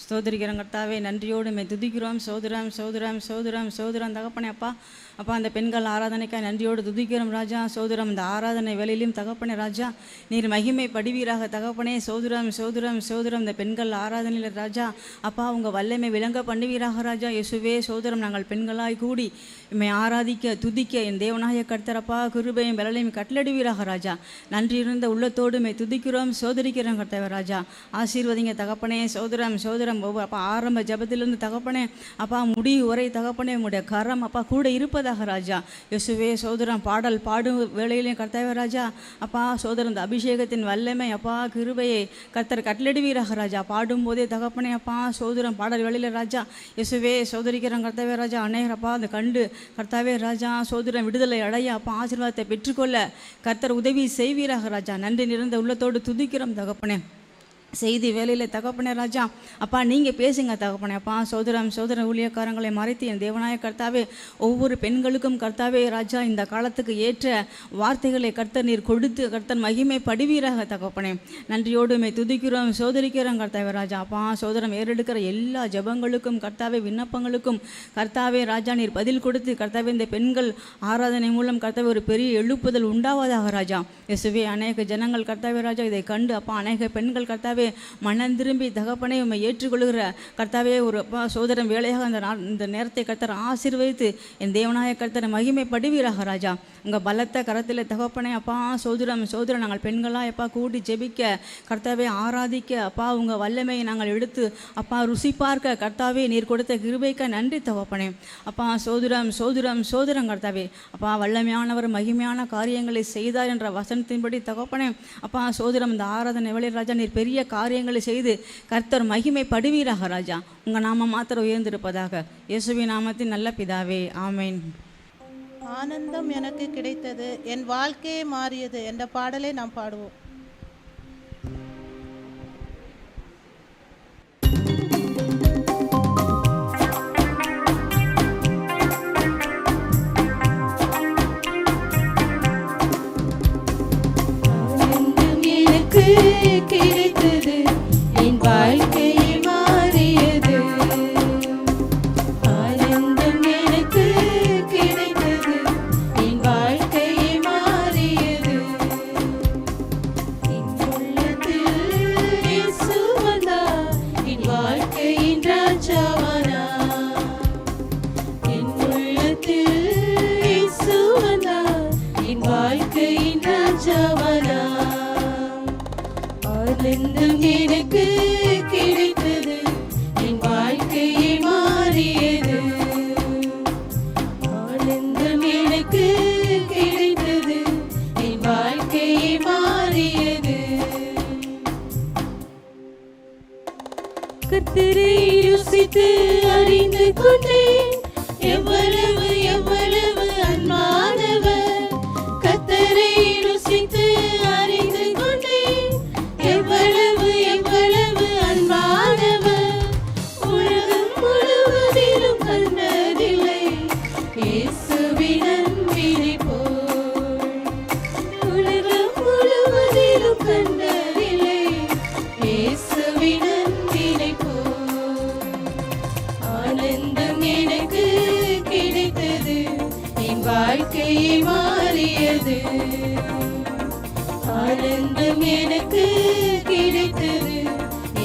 ஸ்தோத்திரிக்கிறோம் கர்த்தாவே, நன்றியோடு மே துதிக்கிறோம். சோதரம் சோதரம் சோதரம் சோதரம் தகப்பனே அப்பா அப்பா அந்த பெண்கள் ஆராதனைக்காக நன்றியோடு துதிக்கிறோம் ராஜா. சோதரம் இந்த ஆராதனை வேலையிலும் தகப்பனே ராஜா நீர் மகிமை படிவீராக தகப்பனே. சோதரம் சோதரம் சோதரம் இந்த பெண்கள் ஆராதனையில் ராஜா அப்பா உங்கள் வல்லமை விளங்க பண்ணுவீராக ராஜா. இயேசுவே சோதரம் நாங்கள் பெண்களாய் கூடி இம்மை ஆராதிக்க துதிக்க என் தேவனாய கர்த்தரப்பா கிருபையும் பலனையும் கட்டளடுவீராக ராஜா. நன்றி இருந்த உள்ளத்தோடு மே துதிக்கிறோம் சோதரிக்கிறோம் கர்த்தவே ராஜா. ஆசீர்வதிங்க தகப்பனே. சோதரம் சோதரம் அப்பா ஆரம்ப ஜபத்திலிருந்து தகப்பனே அப்பா முடிவு வரை தகப்பனே உடைய கரம் அப்பா கூட இருப்பதாக ராஜா. இயேசுவே சோதரம் பாடல் பாடும் வேளையிலையும் கர்த்தவே ராஜா அப்பா சோதரம் இந்த அபிஷேகத்தின் வல்லமை அப்பா கிருபையை கர்த்தர் கட்டளடுவீராக ராஜா. பாடும்போதே தகப்பனே அப்பா சோதரம் பாடல் வேளையில் ராஜா இயேசுவே சோதரிக்கிறோம் கர்த்தவே ராஜா. அநேகரப்பா அந்த கண்டு கர்த்தாவே ராஜா சோதரம் விடுதலை அடைய அப்பா ஆசீர்வாதத்தை பெற்றுக்கொள்ள கர்த்தர் உதவி செய்வீராக ராஜா. நன்றி நிறைந்த உள்ளத்தோடு துதிக்கிறோம் தகப்பனே. செய்தி வேலையில் தகப்பனே ராஜா அப்பா நீங்கள் பேசுங்க தகப்பனே அப்பா. சோதரம் சோதர ஊழியக்காரங்களை மறைத்து என் தேவனாய கர்த்தாவே ஒவ்வொரு பெண்களுக்கும் கர்த்தாவே ராஜா இந்த காலத்துக்கு ஏற்ற வார்த்தைகளை கர்த்தர் நீர் கொடுத்து கர்த்தர் மகிமை படுவீராக தகப்பனே. நன்றியோடு மே துதிக்கிறோம் சோதரிக்கிறோம் கர்த்தாவே ராஜா அப்பா. சோதரம் ஏறெடுக்கிற எல்லா ஜபங்களுக்கும் கர்த்தாவே விண்ணப்பங்களுக்கும் கர்த்தாவே ராஜா நீர் பதில் கொடுத்து கர்த்தாவே இந்த பெண்கள் ஆராதனை மூலம் கர்த்தாவே ஒரு பெரிய எழுப்புதல் உண்டாவதாக ராஜா. இயேசுவே அநேக ஜனங்கள் கர்த்தாவே ராஜா இதை கண்டு அப்பா அநேக பெண்கள் கர்த்தாவே மனம் திரும்பி தகப்பனை உண்மை ஏற்றுக்கொள்கிற கர்த்தாவே ஒரு அப்பா சோதரம் வேலையாக இந்த நேரத்தை கர்த்தர் ஆசீர்வதித்து என் தேவனாய கர்த்தரை மகிமைப்படுவீராக ராஜா. உங்கள் பலத்த கரத்தில் தகப்பனே அப்பா சோதரம் சோதரம் நாங்கள் பெண்களாக அப்பா கூடி ஜெபிக்க கர்த்தாவே ஆராதிக்க அப்பா உங்கள் வல்லமையை நாங்கள் எடுத்து அப்பா ருசி பார்க்க கர்த்தாவே நீர் கொடுத்த கிருபைக்க நன்றி தகப்பனே அப்பா. சோதரம் சோதரம் சோதரம் கர்த்தாவே அப்பா வல்லமையானவர் மகிமையான காரியங்களை செய்தார் என்ற வசனத்தின்படி தகப்பனே அப்பா சோதரம் இந்த ஆராதனை வேளை ராஜா நீர் பெரிய காரியங்களை செய்து கர்த்தர் மகிமை படுவீராக ராஜா. உங்கள் நாமம் மாத்திரம் உயர்ந்திருப்பதாக இயேசுவின் நாமத்தின் நல்ல பிதாவே ஆமேன். ஆனந்தம் எனக்கு கிடைத்தது, என் வாழ்க்கையே மாறியது என்ற பாடலை நாம் பாடுவோம். கிடைத்தது என் வாழ்க்கையை மாறியது. ஆனந்தம் எனக்கு கிடைத்தது என் வாழ்க்கையை மாறியது. என் உள்ளத்தில் இயேசு வந்தார், என் வாழ்க்கையின் ராஜாவானார். என் உள்ளத்தில் இயேசு வந்தார், என் வாழ்க்கையின் ராஜாவானார். ஆனந்தம் எனக்கு கிடைத்தது என் வாழ்க்கையை மாறியது. ஆனந்தம் எனக்கு கிடைத்தது என் வாழ்க்கையை மாறியது. கர்த்தரை ருசித்து அறிந்து கொண்டேன், எவ்வளவு எவ்வளவு அன்பானவர். கர்த்தரை ருசித்து அறிந்து கொண்டேன், எவ்வளவு எவ்வளவு அன்பானவர். உலகம் முழுவதிலும் கண்டதில்லை இயேசுவின் அன்பினை போல். உலகம் முழுவதிலும் கண்டதில்லை இயேசுவின் அன்பினை போல். ஆனந்தம் எனக்கு கிடைத்தது என் வாழ்க்கையை மாறியது. ஆனந்தம் எனக்கு கிடைத்தது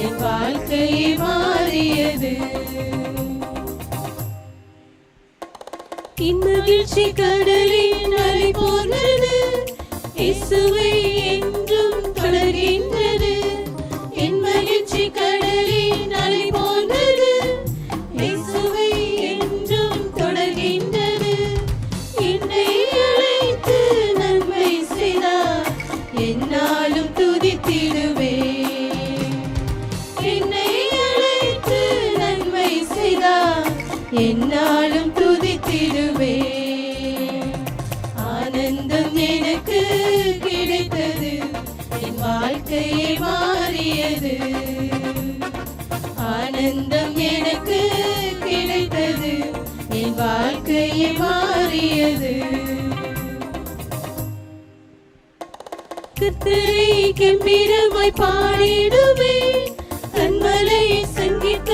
என் வாழ்க்கையை மாறியது. இம்மகிழ்ச்சி கடலின் அலை போன்றது, இயேசுவை என்றும் தொடர்கின்றது. என் மகிழ்ச்சி கடலின் அலை போன்றது, இயேசுவை என்றும் தொடர்கின்றது. என்னை அழைத்து நன்மை செய்தார், என்னாலும் துதித்திடுவே. என்னை அழைத்து நன்மை செய்தார், என்னாலும் துதித்திடுவே. ஆனந்தம் எனக்கு கிடைத்தது என் வாழ்க்கையை மாறியது. ஆனந்தம் எனக்கு கிடைத்தது என் வாழ்க்கையை மாறியது. கர்த்தரை கம்பீரமாய் பாடிடுவேன், கண்மலை சங்கீத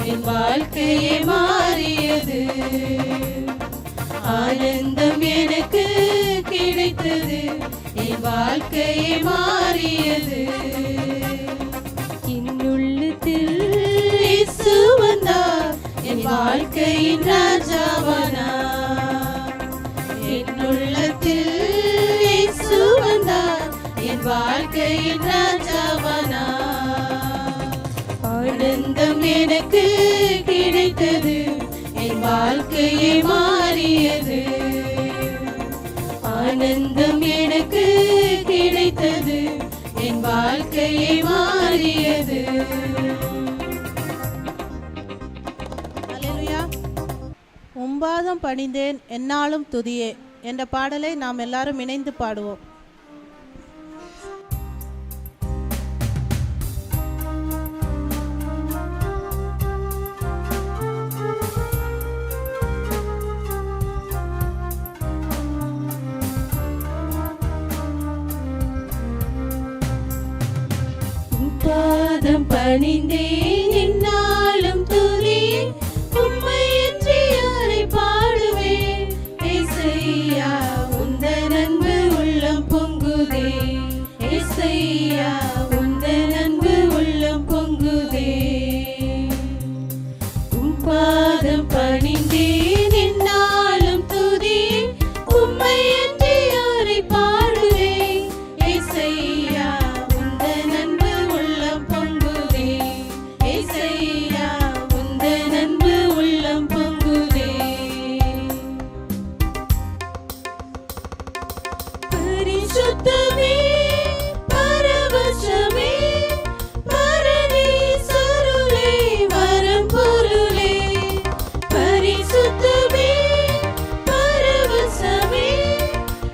என் வாழ்க்கையே மாறியது. ஆனந்தம் எனக்கு கிடைத்தது, என் வாழ்க்கையே மாறியது. என் உள்ளத்தில் இயேசு வந்தார், என் வாழ்க்கையின் ராஜாவானார். என் உள்ளத்தில் இயேசு வந்தார், என் வாழ்க்கையின் ராஜாவானார். ஆனந்தம் எனக்கு கிடைத்தது, என் வாழ்க்கையே மாறியது. ஆனந்தம் எனக்கு கிடைத்தது, என் வாழ்க்கையே மாறியது. அல்லேலூயா. உம்பாதம் பணிந்தேன் என்னாலும் துதியே என்ற பாடலை நாம் எல்லாரும் இணைந்து பாடுவோம். பாதம் பணிந்தேன் என்னாலும் துதியே, உம்மையன்றி யாரை பாடுவேன். ஏசையா உந்தன் அன்பு உள்ளம் பொங்குதே, ஏசையா உந்தன் அன்பு உள்ளம் பொங்குதே. உம் பாதம் பணிந்தேன் என்னாலும் துதியே, உம்மையன்றி யாரை பாடுவேன். ஏசையா உந்தன் அன்பு உள்ளம் பொங்குதே, ஏசையா உந்தன் அன்பு உள்ளம் பொங்குதே. பரிசுத்தமே பரவசமே பரதீசருளே வரம் பொருளே. பரிசுத்தமே பரவசமே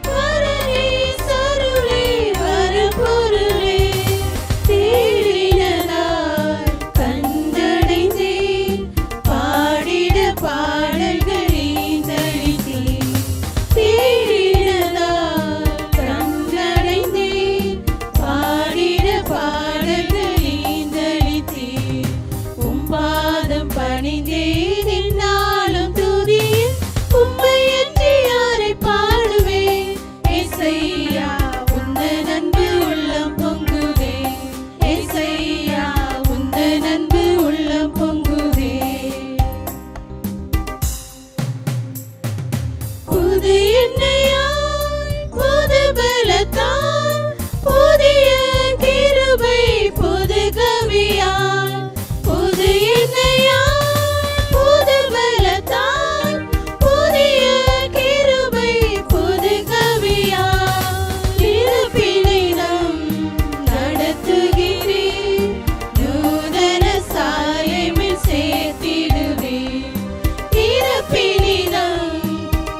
பரதீசருளே வரம் பொருளே. தேடினதால் கண்டடைந்தேன், பாடிட பாடல்கள் ஈந்தளித்தேன். தேடினதால் கண்டடைந்தேன், பாடிட பாடல்கள் ஈந்தளித்தேன். உம் பாதம் பணிந்தேன் என்னாலும் துதியே, உம்மையன்றி யாரை பாடுவேன். ஏசையா உந்தன் அன்பு உள்ளம் பொங்குதே, ஏசையா உந்தன் அன்பு உள்ளம் பொங்குதே. புது எண்ணெயாய் புது பலத்தால், புதிய கிருபை புது கவியாய். புது எண்ணெயாய் புது பலத்தால், புதிய கிருபை புது கவியாய். இருப்பினிடம் நடத்துகிறேன், நூதன சாயமில் சேர்த்திடுவேன். இருப்பினிடம்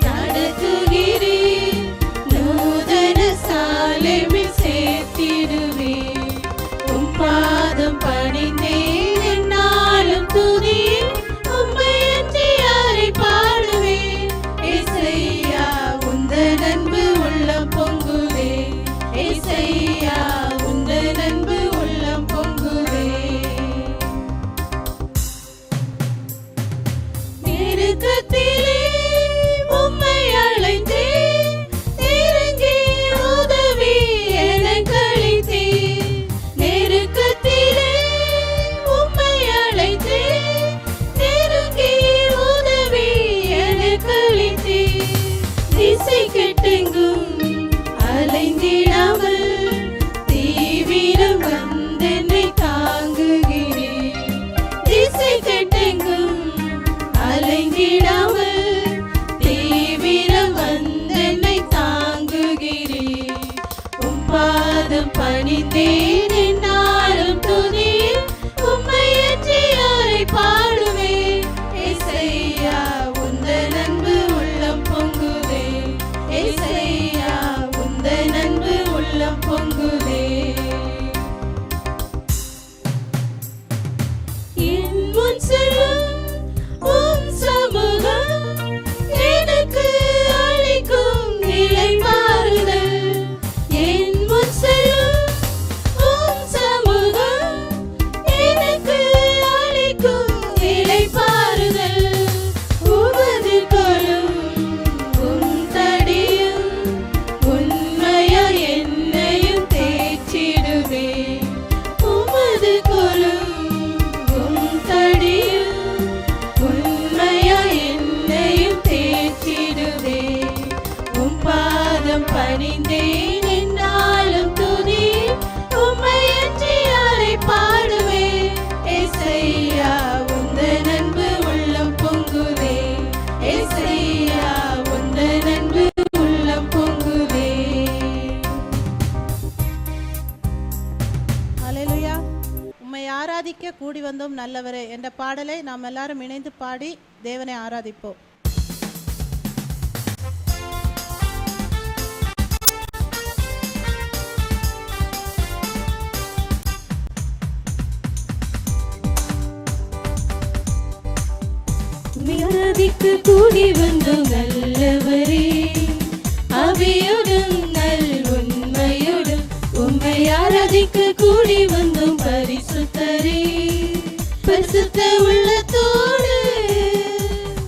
நடத்துகிறேன், நூதன சாயமில் சேர்த்திடுவேன். உம் பாதம் பணிந்தேன் என்னாலும் துதியே, உம்மையன்றி யாரை பாடுவேன். ஏசையா உந்தன் அன்பு உள்ளம் பொங்குதே, ஏசையா உந்தன் அன்பு உள்ளம் பொங்குதே. நெருக்கத்திலே உம்மை அழைத்தேன், நெருங்கி உதவி எனக்கு அளித்தீர். நெருக்கத்திலே உம்மை அழைத்தேன், நெருங்கி உதவி எனக்கு அளித்தீர். திசை கெட்டெங்கும் அலைந்திடாமல் தீவிரம் வந்தென்னை தாங்குகிறேன். திசை கெட்டெங்கும் அலைந்திடாமல் தீவிரம் வந்தென்னை தாங்குகிறேன். உம் பாதம் பணிந்தேன் என்னாலும் துதியே, உம்மையன்றி யாரை பாடுவேன். ஏசையா உந்தன் அன்பு உள்ளம் பொங்குதே, ஏசையா உந்தன் அன்பு உள்ளம் பொங்குதே. என் முன் செல்லும் உம் சமூகம் எனக்கு அளிக்கும் நிலைமாறுதல். என் முன் செல்லும் உம் சமூகம் எனக்கு அளிக்கும் நிலை கூடி வந்தோம் நல்லவரே என்ற பாடலை நாம் எல்லாரும் இணைந்து பாடி தேவனை ஆராதிப்போம். ஆராதிக்க கூடி வந்தோம் நல்லவரே, ஆவியோடும் நல் உண்மையோடும் உம்மை ஆராதிக்க கூடி வந்தோம் பரிசுத்தரே. பரிசுத்த உள்ளத்தோடு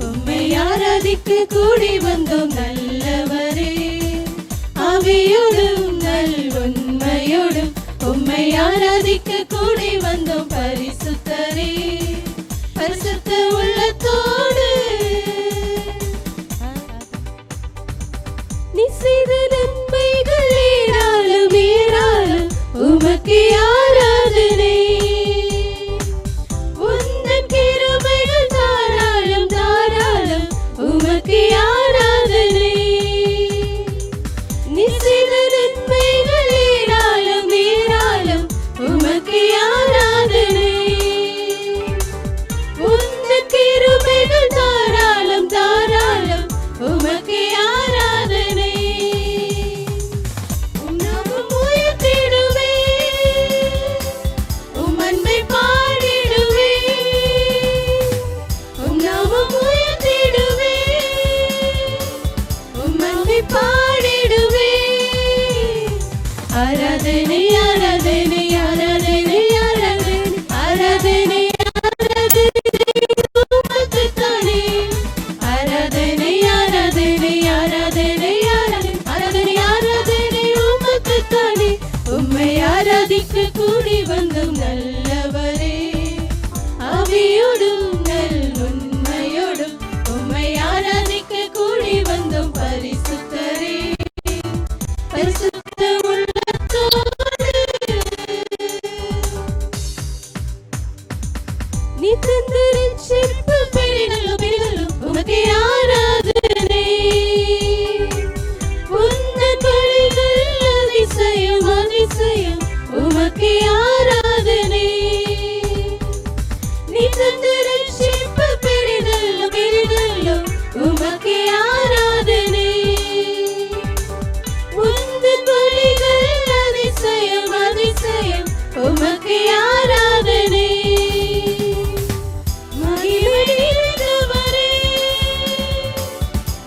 உம்மை ஆராதிக்க கூடி வந்தோம் நல்லவரே, ஆவியோடும் நல் உண்மையோடும் உம்மை ஆராதிக்க கூடி வந்தோம் பரிசுத்தரே. பரிசுத்த உள்ளத்தோடு நீ செய்த நன்மைகள் ஏராளம் ஏராளம், உமக்கு ஆராதனை. உந்தன் கிருபைகள் தாராளம் தாராளம், உமக்கு ஆராதனை. நீ செய்த நன்மைகள் ஏராளம் ஏராளம், உமக்கு ஆராதனை. உந்தன் கிருபைகள் தாராளம் தாராளம், உமக்கு ஆராதனை. உம் நாமம் உயர்த்திடுவே, உம் அன்பை பாடிடுவே. உம் நாமம் உயர்த்திடுவே, உம் அன்பை பாடிடுவே. ஆராதனை ஆராதனை ஆராதனை ஆராதனை ஆராதனை உம்மை ஆராதிக்க கூடி வந்தோம் நல்லவரே, ஆவியோடும் நல் உண்மையோடும் உம்மை ஆராதிக்க கூடி வந்தோம் பரிசுத்தரே. பரிசுத்த உள்ளத்தோடு நீ தந்த ரட்சிப்பு பெரிதலும் பெரிதலும், உமக்கு ஆராதனை. உந்தன் வழிகள் அதிசயம் அதிசயம், உமக்கு ஆராதனை. நீ தந்த ரட்சிப்பு பெரிதலும் பெரிதலும், உமக்கு ஆராதனை. உந்தன் வழிகள் அதிசயம் அதிசயம், உமக்கு ஆராதனை. மகிமை நிறைந்தவரே,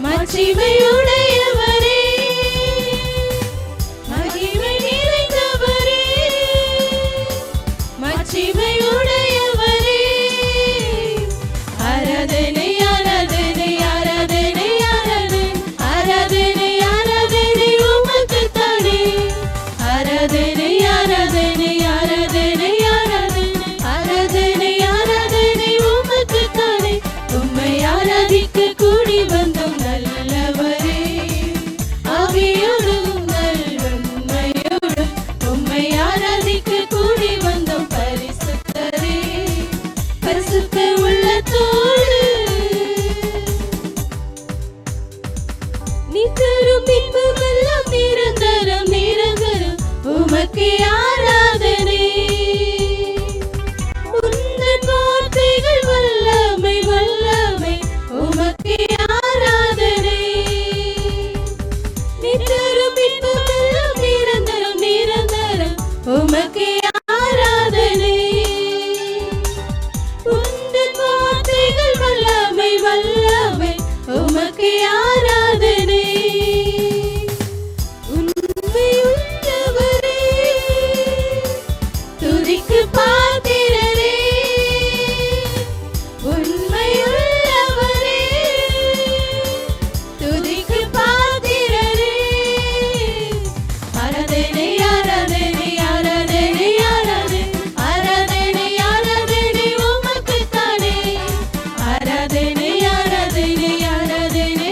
மாட்சிமையுடையவரே, மகிமை நிறைந்தவரே, மாட்சிமையுடையவரே. ஆராதனை ஆராதனை ஆராதனை ஆராதனை ஆராதனை ஆராதனை உமக்குத்தானே. ஆராதனை ஆராதனை ஆராதனை ஆராதனை ஆராதனை ஆராதனை உமக்குத்தானே. உம்மை ஆராதிக்க கூடி வந்தோம் நல்லவரே, ஆவியோடும் நல் உண்மையோடும் உம்மை ஆராதிக்க கூடி வந்தோம் பரிசுத்தரே. பரிசுத்த உள்ளத்தோடு நீ தரும் இன்பமெல்லாம் நிரந்தரம் நிரந்தரம், உமக்கு ஆராதனை. உந்தன் வார்த்தைகள் வல்லமை வல்லமை, உமக்கு ஆராதனை. நீ தரும் இன்பமெல்லாம் நிரந்தரம் நிரந்தரம், உமக்கு ஆராதனை. உந்தன் வார்த்தைகள் வல்லமை வல்லமை, உமக்கு ஆராதனை. உண்மையுள்ளவரே, துதிக்கு பாத்திரரே. உண்மையுள்ளவரே, துதிக்கு பாத்திரரே. ஆராதனை ஆராதனை ஆராதனை ஆராதனை ஆராதனை ஆராதனை உமக்குத்தானே. ஆராதனை ஆராதனை ஆராதனை ஆராதனை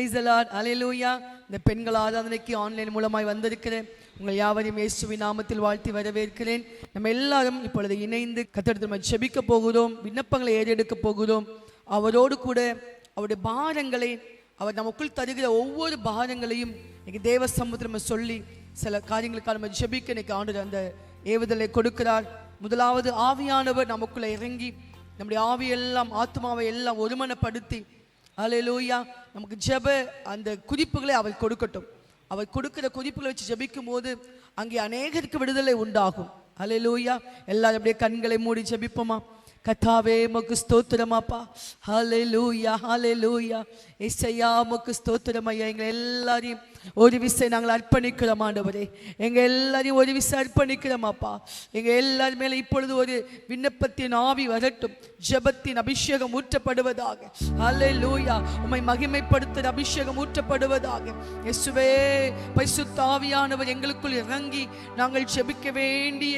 Praise the Lord. Hallelujah. இந்த பெண்கள் ஆராதனைக்கு ஆன்லைன் மூலமாய் வந்திருக்கிறேன். உங்கள் யாவரையும் இயேசுவின் நாமத்தில் வாழ்த்தி வரவேற்கிறேன். நம்ம எல்லாரும் இப்பொழுது இணைந்து கர்த்தரிடத்தில் ஜெபிக்க போகிறோம், விண்ணப்பங்களை ஏறெடுக்க போகிறோம். அவரோடு கூட அவருடைய பாரங்களை, அவர் நமக்குள் தருகிற ஒவ்வொரு பாரங்களையும் இன்னைக்கு தேவ சமூகத்தில் நம்ம சொல்லி சில காரியங்களுக்காக நம்ம ஜெபிக்க இன்னைக்கு ஆண்டவர் அந்த ஏவுதலை கொடுக்கிறார். முதலாவது ஆவியானவர் நமக்குள்ள இறங்கி நம்முடைய ஆவியெல்லாம் ஆத்மாவை எல்லாம் ஒருமனப்படுத்தி அல்லேலூயா நமக்கு ஜெப அந்த குறிப்புகளை அவர் கொடுக்கட்டும். அவர் கொடுக்கிற குறிப்புகளை வச்சு ஜெபிக்கும் போது அங்கே அநேகருக்கு விடுதலை உண்டாகும். அல்லேலூயா. எல்லாரும் அப்படியே கண்களை மூடி ஜெபிப்போமா? கர்த்தாவே உமக்கு ஸ்தோத்திரமாப்பா. ஹல்லேலூயா ஹல்லேலூயா. இயேசையா உமக்கு ஸ்தோத்திரம் ஐயா. எங்களை எல்லாரையும் ஒரு விசை நாங்கள் அர்ப்பணிக்கிறோம் ஆண்டவரே. எங்கள் எல்லாரையும் ஒரு விசை அர்ப்பணிக்கிறோமாப்பா. எங்கள் எல்லாரும் மேலே இப்பொழுது ஒரு விண்ணப்பத்தின் ஆவி வரட்டும், ஜெபத்தின் அபிஷேகம் ஊற்றப்படுவதாக. ஹல்லேலூயா. உம்மை மகிமைப்படுத்துகிற அபிஷேகம் ஊற்றப்படுவதாக. இயேசுவே, பரிசுத்த ஆவியானவர் எங்களுக்குள் இறங்கி நாங்கள் ஜெபிக்க வேண்டிய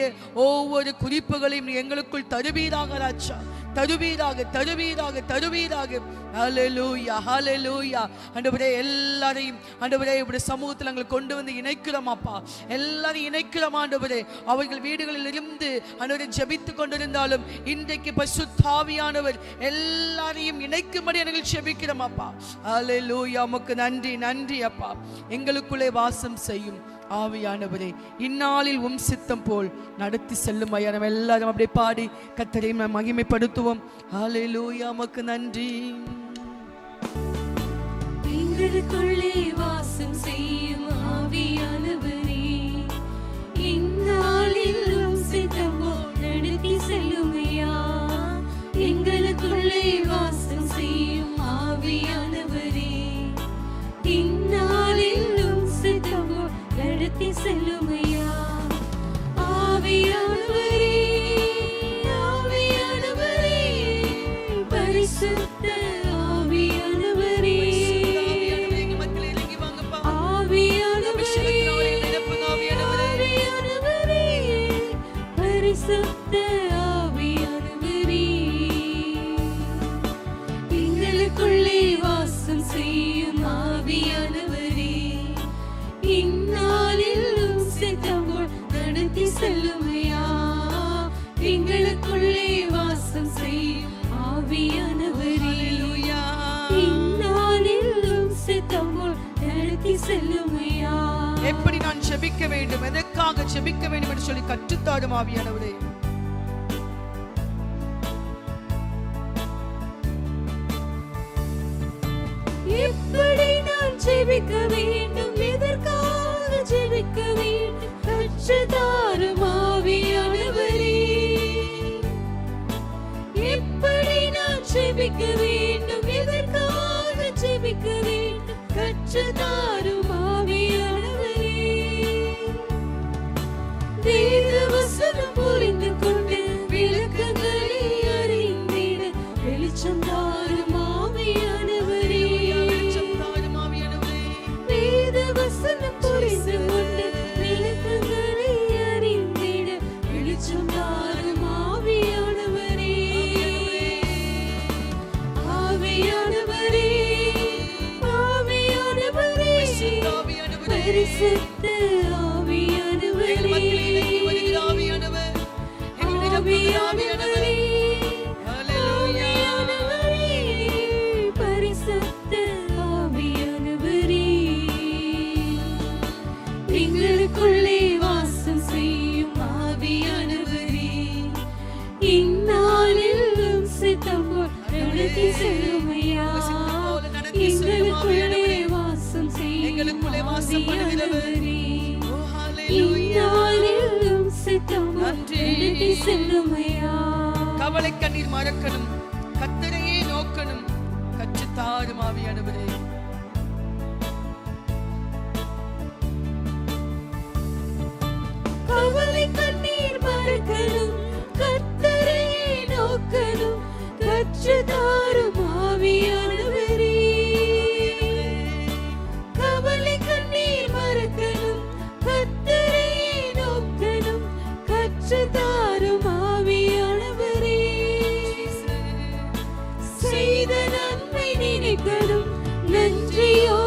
ஒவ்வொரு குறிப்புகளையும் எங்களுக்குள் தருவீராக ராஜா. தருவீராக தருவீராக தருவீராக. ஹல்லேலூயா ஹல்லேலூயா. ஆண்டவரே, எல்லாரையும் ஆண்டவரே உம்முடைய சமூகத்தில் நாங்கள் கொண்டு வந்து இணைக்கிறோம் அப்பா. எல்லாரையும் இணைக்கிறோம் ஆண்டவரே. அவர்கள் வீடுகளில் இருந்து ஆண்டவரை ஜெபித்து கொண்டிருந்தாலும் இன்றைக்கு பரிசுத்த ஆவியானவர் எல்லாரையும் இணைக்கும்படி நாங்கள் ஜெபிக்கிறோம் அப்பா. ஹல்லேலூயா. உமக்கு நன்றி நன்றி அப்பா. எங்களுக்குள்ளே வாசம் செய்யும் ஆவியானவரே, இந்நாளில் உம் சித்தம் போல் நடத்தி செல்லும் ஐயா. நம்ம எல்லாரும் அப்படியே பாடி கர்த்தரை மகிமைப்படுத்துவோம். ஹல்லேலூயா. உமக்கு நன்றி. எங்களுக்குள்ளே வாசம் செய்யும் ஆவியானவரே, இந்நாளில் உம் சித்தம் போல் நடத்தி செல்லும் ஐயா. எங்களுக்குள்ளே வாசம் செய்யும் ஆவியானவரே, இந்நாளில் உம் சித்தம் போல் நடத்தி செல்லும் ஐயா. ஆவியானவரே ஆவியானவரே, பரிசுத்த ஆவியானவரே, பரிசுத்த ஆவியானவரே, எங்களுக்குள்ளே வாசம் செய்யும் ஆவியானவரே, இந்நாளில் உம் சித்தம் போல் நடத்தி செல்லும் ஐயா. எங்களுக்குள்ளே வாசம் செய்யும் ஆவியானவரே, இந்நாளில் உம் சித்தம் போல் நடத்தி செல்லும் ஐயா. எப்படி நான் ஜெபிக்க வேண்டும், எதற்காக ஜெபிக்க வேண்டும் என்று சொல்லி கற்றுத்தாரும் ஆவியானவரே. எப்படி நான் ஜெபிக்க வேண்டும், எதற்காக ஜெபிக்க வேண்டும், கற்றுத்தாரும் ஆவியானவரே. எப்படி நான் ஜெபிக்க வேண்டும், எதற்காக ஜெபிக்க வேண்டும், கற்றுத்தாரும் ஆவியானவரே. வேத வசனம் புரிந்து கொண்டு விளக்கங்களை அறிந்திட வெளிச்சம் தாரும் ஆவியானவரே. வேத வசனம் புரிந்து கொண்டு விளக்கங்களை அறிந்திட வெளிச்சம் தாரும் ஆவியானவரே. ஆவியானவரே ஆவியானவரே, பரிசுத்த ஆவியானவரே, ஆவியானவரே ஆவியானவரே, பரிசுத்த ஆவியானவரே, எங்களுக்குள்ளே வாசம் செய்யும் ஆவியானவரே, இந்நாளில் உம் சித்தம் போல் நடத்தி செல்லும் ஐயா. எங்களுக்குள்ளே வாசம் செய்யும் ஆவியானவரே, இந்நாளில் உம் சித்தம் போல் நடத்தி செல்லும் ஐயா. கவலை கண்ணீர் மறக்கணும், கர்த்தரையே நோக்கணும், கற்றுத்தாரும் ஆவியானவரே. கவலை கண்ணீர் மறக்கணும், கர்த்தரையே நோக்கணும், கற்றுத்தாரும் ஆவியானவரே. கவலை கண்ணீர் மறக்கணும், கர்த்தரையே நோக்கணும், கற்றுத்தாரும் ஆவியானவரே. செய்த நன்மை நினைக்கணும், நன்றியோ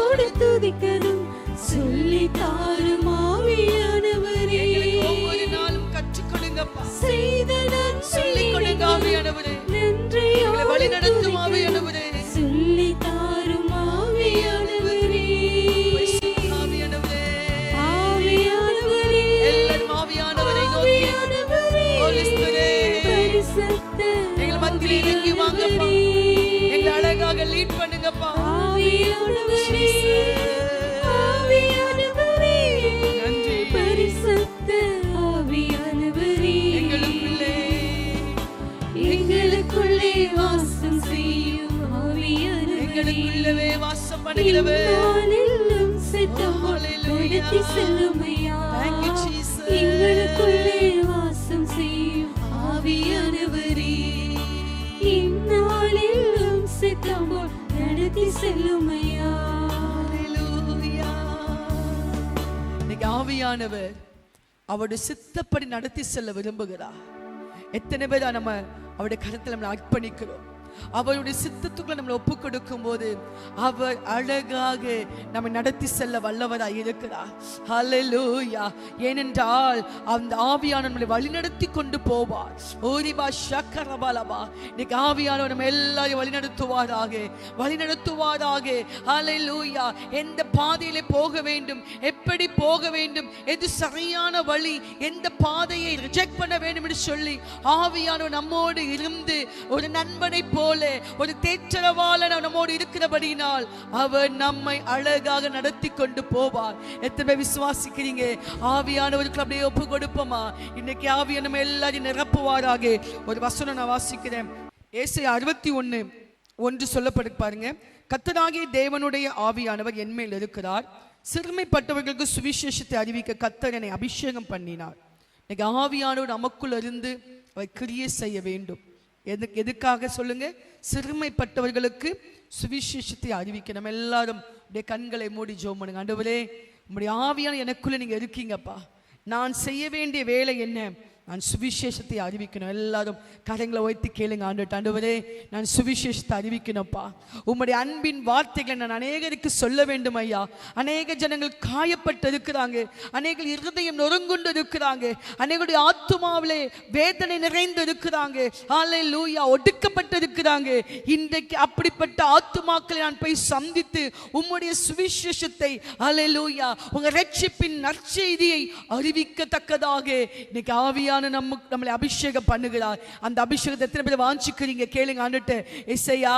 தாரும் ஆவியானவரே. எங்களுக்கு ஒவ்வொரு நாளும் கற்றுக் கொடுங்கப்பா, செய்த சொல்லிக் கொடுங்க ஆவியானவரே. எங்களை வழி நடத்தும் ஆவியானவரே, சொல்லி தாரும் ஆவியானவரே. ஆவியானவரே, ஆவியானவரே, எல்லாரும் ஆவியானவரை நோக்கி Holy Spirit, பரிசுத்த எங்கள் மத்தியில் இறங்கி வாங்கப்பா, எங்களை அழகாக லீட் பண்ணுங்கப்பா. ஆவியானவரே, ஆவியானவரே, நன்றி. பரிசுத்த ஆவியானவரே, எங்களுக்குள்ளே வாசம் செய்யும் ஆவியானவரே, எங்களுக்குள்ளவே வாசம் பண்ணுகிறவர். என்னாலெல்லாம் சித்தம் Hallelujah. நடத்தி செல்லுமையா. Thank you, Jesus. எங்களுக்குள்ளே வாசம் செய்யும் ஆவியானவரே, இந்நாளெல்லாம் சித்தம் நடத்தி செல்லுமையா. Hallelujah. இன்னைக்கு ஆவியானவர் அவருடைய சித்தப்படி நடத்தி செல்ல விரும்புகிறார். எத்தனை பேர் நம்ம அவருடைய கருத்தில் நம்மளை அர்ப்பணிக்கிறோம், அவருடைய சித்தத்துக்குள்ள நம்மளை ஒப்பு கொடுக்கும் போது அவர் அழகாக நம்ம நடத்தி செல்ல வல்லவராய் இருக்கிறார். ஹல்லேலூயா. ஏனென்றால் அந்த ஆவியானவர் நம்மளை வழிநடத்தி கொண்டு போவார். ஓரிபா ஷக்கரபலபா. இன்னைக்கு ஆவியானவர் நம்ம எல்லாரையும் வழிநடத்துவாராக. ஹல்லேலூயா. எந்த பாதையிலே போக வேண்டும், எப்படி போக வேண்டும், எது சரியான வழி, எந்த பாதையை ரிஜெக்ட் பண்ண வேண்டும் என்று சொல்லி ஆவியானவர் நம்மோடு இருந்து ஒரு நண்பனை போல, ஒரு தேற்றரவாளன் நம்மோடு இருக்கிறபடியினால் அவர் நம்மை அழகாக நடத்தி கொண்டு போவார். எத்தனை விசுவாசிக்கிறீங்க? ஆவியானவருக்கு அப்படியே ஒப்பு கொடுப்போமா? இன்னைக்கு ஆவியான நம்ம எல்லாரையும் நிரப்புவாராக. ஒரு வசனம் நான் வாசிக்கிறேன். ஏசாயா 61:1 சொல்லப்பட்டு பாருங்க. கர்த்தராகிய தேவனுடைய ஆவியானவர் என்மேல் இருக்கிறார், சிறுமைப்பட்டவர்களுக்கு சுவிசேஷத்தை அறிவிக்க கர்த்தர் என்னை அபிஷேகம் பண்ணினார். இன்னைக்கு ஆவியானவர் நமக்குள் இருந்து அவர் கிரியை செய்ய வேண்டும். எதுக்காக சொல்லுங்க? சிறுமைப்பட்டவர்களுக்கு சுவிசேஷத்தை அறிவிக்க. நம்ம எல்லாரும் கண்களை மூடி ஜெபம் பண்ணுங்க. ஆண்டவரே, உம்முடைய ஆவியான எனக்குள்ள நீங்க இருக்கீங்கப்பா. நான் செய்ய வேண்டிய வேலை என்ன? நான் சுவிசேஷத்தை அறிவிக்கணும். எல்லாரும் கரங்களை வைத்து கேளுங்க. ஆண்டவரே, நான் சுவிசேஷத்தை அறிவிக்கணும்ப்பா. உம்முடைய அன்பின் வார்த்தைகளை நான் அநேகருக்கு சொல்ல வேண்டும் ஐயா. அநேக ஜனங்கள் காயப்பட்டு இருக்கிறாங்க, அநேக இருதயம் நொறுங்குண்டு இருக்கிறாங்க, அநேகருடைய ஆத்துமாவிலே வேதனை நிறைந்து இருக்கிறாங்க. ஹல்லேலூயா. ஒடுக்கப்பட்டு இருக்கிறாங்க. இன்றைக்கு அப்படிப்பட்ட ஆத்துமாக்களை நான் போய் சந்தித்து உம்முடைய சுவிசேஷத்தை, ஹல்லேலூயா, உங்க ரட்சிப்பின் நற்செய்தியை அறிவிக்கத்தக்கதாக இன்னைக்கு ஆவியான நம்மளை அபிஷேகம் பண்ணுகிறார். அந்த அபிஷேகத்தை எத்தனை பேர் வாஞ்சிக்கிறீங்க? கேளுங்க. ஆண்டுட்டு ஏசையா,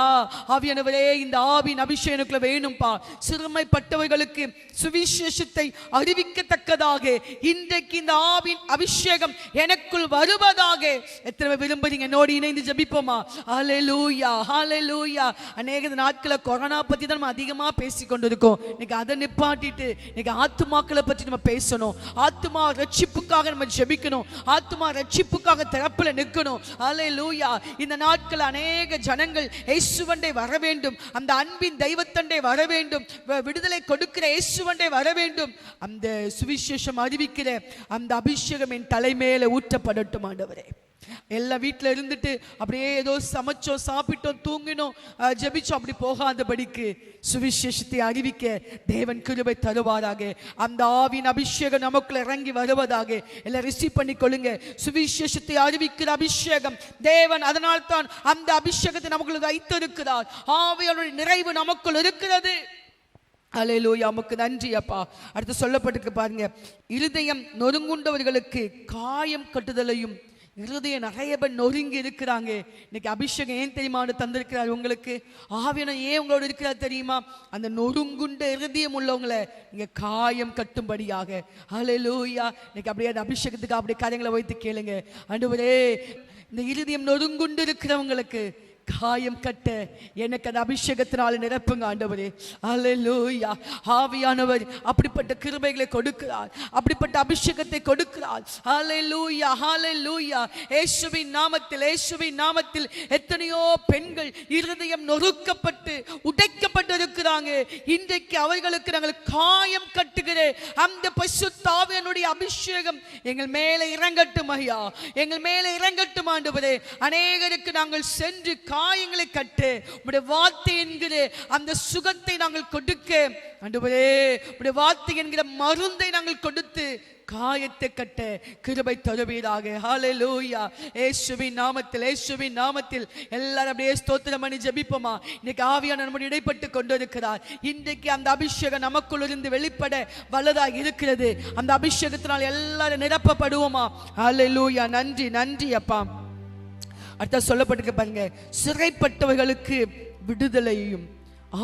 ஆவியானவரே, இந்த ஆவியின் அபிஷேகம் எனக்குள்ள வேணும்பா. சிறுமைப்பட்டவர்களுக்கு சுவிசேஷத்தை அறிவிக்கத்தக்கதாக இன்றைக்கு இந்த ஆவியின் அபிஷேகம் எனக்குள் வருவதாக எத்தனை பேர் விரும்புறீங்க? என்னோடு இணைந்து ஜெபிப்போமா? ஹல்லேலூயா, ஹல்லேலூயா. அநேக நாட்களை கொரோனா பத்தி தான் நம்ம அதிகமா பேசி கொண்டிருக்கோம். இன்னைக்கு அதை நிப்பாட்டிட்டு இன்னைக்கு ஆத்துமாக்களை பற்றி நம்ம பேசணும். ஆத்துமா ரட்சிப்புக்காக நம்ம ஜெபிக்கணும். ஆத்துமா ரட்சிப்புக்காக திறப்புல நிற்கணும். ஹல்லேலூயா. இந்த நாட்கள் அநேக ஜனங்கள் இயேசுவண்டை வர வேண்டும், அந்த அன்பின் தெய்வத்தண்டை வர வேண்டும், விடுதலை கொடுக்கிற இயேசுவண்டை வர வேண்டும். அந்த சுவிசேஷம் அறிவிக்கிற அந்த அபிஷேகம் என் தலைமையில ஊற்றப்படட்டும் ஆண்டவரே. எல்லா வீட்டில் இருந்துட்டு அப்படியே ஏதோ சமைச்சோம், சாப்பிட்டோம், தூங்கினோம், ஜெபிச்சோம், அப்படி போகாதபடிக்கு சுவிசேஷத்தை அறிவிக்க தேவன் கிருபை தருவாராக. அந்த ஆவியின் அபிஷேகம் நமக்குள்ள இறங்கி வருவதாக. எல்லாம் ரிசீவ் பண்ணி கொள்ளுங்க. சுவிசேஷத்தை அறிவிக்கிற அபிஷேகம் தேவன், அதனால் தான் அந்த அபிஷேகத்தை நமக்குள்ள வைத்திருக்கிறார். ஆவியானுடைய நிறைவு நமக்குள் இருக்கிறது. ஹல்லேலூயா. உமக்கு நன்றி அப்பா. அடுத்து சொல்லப்பட்டிருக்கு பாருங்க. இருதயம் நொறுங்குண்டவர்களுக்கு காயம் கட்டுதலையும். இருதயம் நிறைய பேர் நொறுங்கி இருக்கிறாங்க. இன்னைக்கு அபிஷேகம் ஏன் தெரியுமா தந்திருக்கிறார் உங்களுக்கு? ஆவியான ஏன் உங்களோட இருக்கிறார் தெரியுமா? அந்த நொறுங்குண்ட இருதயம் உள்ளவங்களை நீங்க காயம் கட்டும்படியாக. ஹல்லேலூயா. இன்னைக்கு அப்படியே அந்த அபிஷேகத்துக்கு அப்படியே காரியங்களை வைத்து கேளுங்க. ஆண்டவரே, இந்த இருதயம் நொறுங்குண்டு இருக்கிறவங்களுக்கு காயம் கட்ட எனக்கு அந்த அபிஷேகத்தினால நிரப்புங்க ஆண்டவரே. ஹல்லேலூயா. ஆவியானவர் அப்படிப்பட்ட கிருபைகளை கொடுக்கிறார், அப்படிப்பட்ட அபிஷேகத்தை கொடுக்கிறார். ஹல்லேலூயா, ஹல்லேலூயா. இயேசுவின் நாமத்தில், இயேசுவின் நாமத்தில் எத்தனையோ பெண்கள் இருதயம் நொறுக்கப்பட்டு உடைக்கப்பட்டு இருக்கிறாங்க. இன்றைக்கு அவர்களுக்கு நாங்கள் காயம் கட்டுகிற அந்த பரிசுத்த ஆவியானுடைய அபிஷேகம் எங்கள் மேலே இறங்கட்டும் ஐயா, எங்கள் மேலே இறங்கட்டும் ஆண்டவரே. அநேகருக்கு நாங்கள் சென்று காயங்களை கட்டு, உம்முடைய வார்த்தை என்கிற அந்த சுகத்தை நாங்கள் கொடுக்க ஆண்டவரே, உம்முடைய வார்த்தை என்கிற மருந்தை நாங்கள் கொடுத்து காயத்தை கட்ட கிருபை தருவீராக. ஹல்லேலூயா. இயேசுவின் நாமத்தில், இயேசுவின் நாமத்தில் எல்லாரும் அப்படியே ஸ்தோத்திரம் பண்ணி ஜெபிப்போமா. இன்னைக்கு ஆவியான நம்முடைய இடைப்பட்டு கொண்டிருக்கிறார். இன்றைக்கு அந்த அபிஷேகம் நமக்குள் இருந்து வெளிப்பட வல்லதாக இருக்கிறது. அந்த அபிஷேகத்தினால் எல்லாரும் நிரப்பப்படுவோமா. ஹல்லேலூயா. நன்றி, நன்றி அப்பா. அடுத்த சொல்லப்பட்டிருக்க பாருங்க, சிறைப்பட்டவர்களுக்கு விடுதலையும்.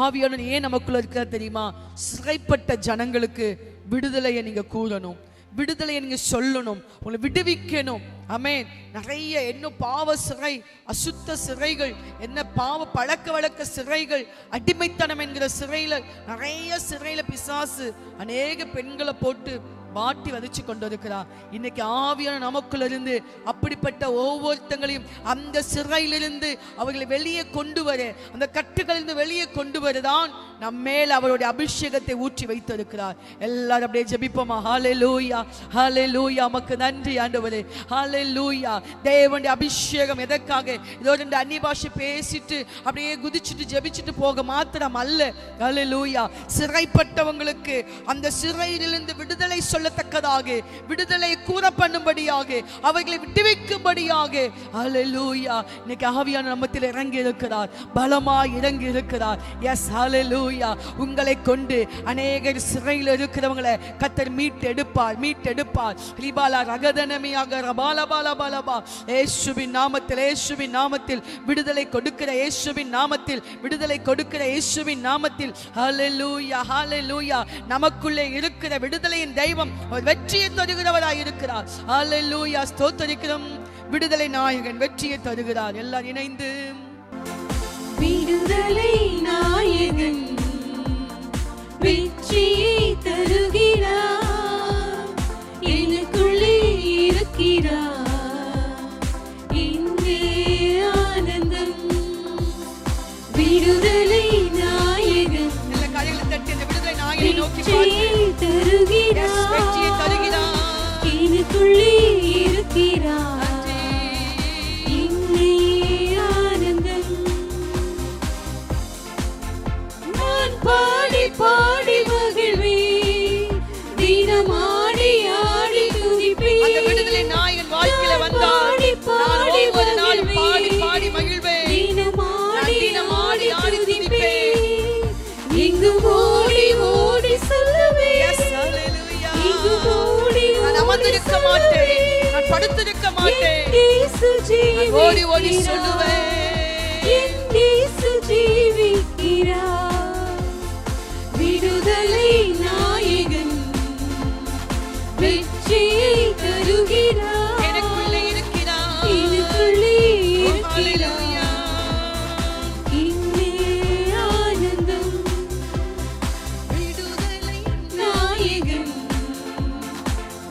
ஆவியானவர் ஏன் நமக்குள்ள இருக்கிறார் தெரியுமா? சிறைப்பட்ட ஜனங்களுக்கு விடுதலையை நீங்க கூறணும், விடுதலையை நீங்க சொல்லணும், உங்களை விடுவிக்கணும். ஆமென். நிறைய என்ன பாவ சிறை, அசுத்த சிறைகள், என்ன பாவ பழக்க வழக்க சிறைகள், அடிமைத்தனம் என்கிற சிறையில, நிறைய சிறையில பிசாசு அநேக பெண்களை போட்டு மாட்டி வதிச்சு கொண்டிருக்கிறார். இன்னைக்கு ஆவியான நமக்குள்ள இருந்து அப்படிப்பட்ட ஒவ்வொருத்தங்களையும் அந்த சிறையிலிருந்து அவர்களை வெளியே கொண்டு வர, அந்த கட்டுகளிலிருந்து வெளியே கொண்டு வரதான் நம்மேல் அவருடைய அபிஷேகத்தை ஊற்றி வைத்திருக்கிறார். எல்லாரும் அப்படியே ஜெபிப்போமா. ஹல்லேலூயா, ஹல்லேலூயா. உமக்கு நன்றி ஆண்டவரே. ஹல்லேலூயா. தேவனுடைய அபிஷேகம் எதற்காக? இதோ ரெண்டு அந்நிய பாஷை பேசிட்டு அப்படியே குதிச்சுட்டு ஜெபிச்சுட்டு போக மாத்திரம் அல்ல. ஹல்லேலூயா. சிறைப்பட்டவங்களுக்கு அந்த சிறையிலிருந்து விடுதலை சொல்லத்தக்கதாக, விடுதலை கூற பண்ணும்படியாக, அவர்களை விடுவிக்கும்படியாக ஹல்லேலூயா இன்னைக்கு ஆவியான நம்மத்தில் இறங்கி இருக்கிறார், பலமாய் இறங்கி இருக்கிறார். எஸ், ஹல்லேலூயா. உங்களை கொண்டு அநேகர் சிறையில் இருக்கிறவங்களை கர்த்தர் மீட்டெடுப்பார், மீட்டெடுப்பார். ரிபாலா ரகதனமியாக ரபாலபாலபாலபா. இயேசுவின் நாமத்தில், இயேசுவின் நாமத்தில் விடுதலை கொடுக்கிற, இயேசுவின் நாமத்தில் விடுதலை கொடுக்கிற, இயேசுவின் நாமத்தில் ஹல்லேலூயா, ஹல்லேலூயா. நமக்குள்ளே இருக்கிற விடுதலையின் தெய்வம் அவர் வெற்றியை தருகிறவராய் இருக்கிறார். ஹல்லேலூயா. ஸ்தோத்திரிக்கிறோம். விடுதலை நாயகன் வெற்றியை தருகிறார். எல்லாரும் இணைந்து விடுதலை நாயகன் வெற்றியை தருகிறார், எனக்குள்ளே இருக்கிறார், இங்கே ஆனந்தம். விடுதலை நாயகன் எல்லா காரியங்களை தட்டி அந்த விடுதலை நாயகனை நோக்கி வெற்றியை தருகிறார், வெற்றியை தருகிறார், எனக்குள்ளே இருக்கிறார், இங்கே ஆனந்தம். நான் பாடி பாடி மகிழ்வேன், தினம் ஆடி ஆடி துதிப்பேன். அந்த விடுதலை நாயகன் வாழ்க்கையில வந்தார். நான் ஒவ்வொரு நாளும் பாடி பாடி மகிழ்வேன், தினம் ஆடி ஆடி துதிப்பேன். இங்கு ஓடி ஓடி சொல்லுவேன், Yes, hallelujah. இங்கு ஓடி நான் அமர்ந்திருக்க மாட்டேன், நான் படுத்திருக்க மாட்டேன், இயேசு நான் ஓடி ஓடி ஜீவிக்கிறார், சொல்லுவேன். இயேசு ஜீவிக்கிறார். விடுதலை நாயகன் வெற்றியை தருகிறார், எனக்குள்ளே இருக்கிறார். எனக்குள்ளே Oh, இருக்கிறார், hallelujah. இங்கே ஆனந்தம். விடுதலை நாயகன்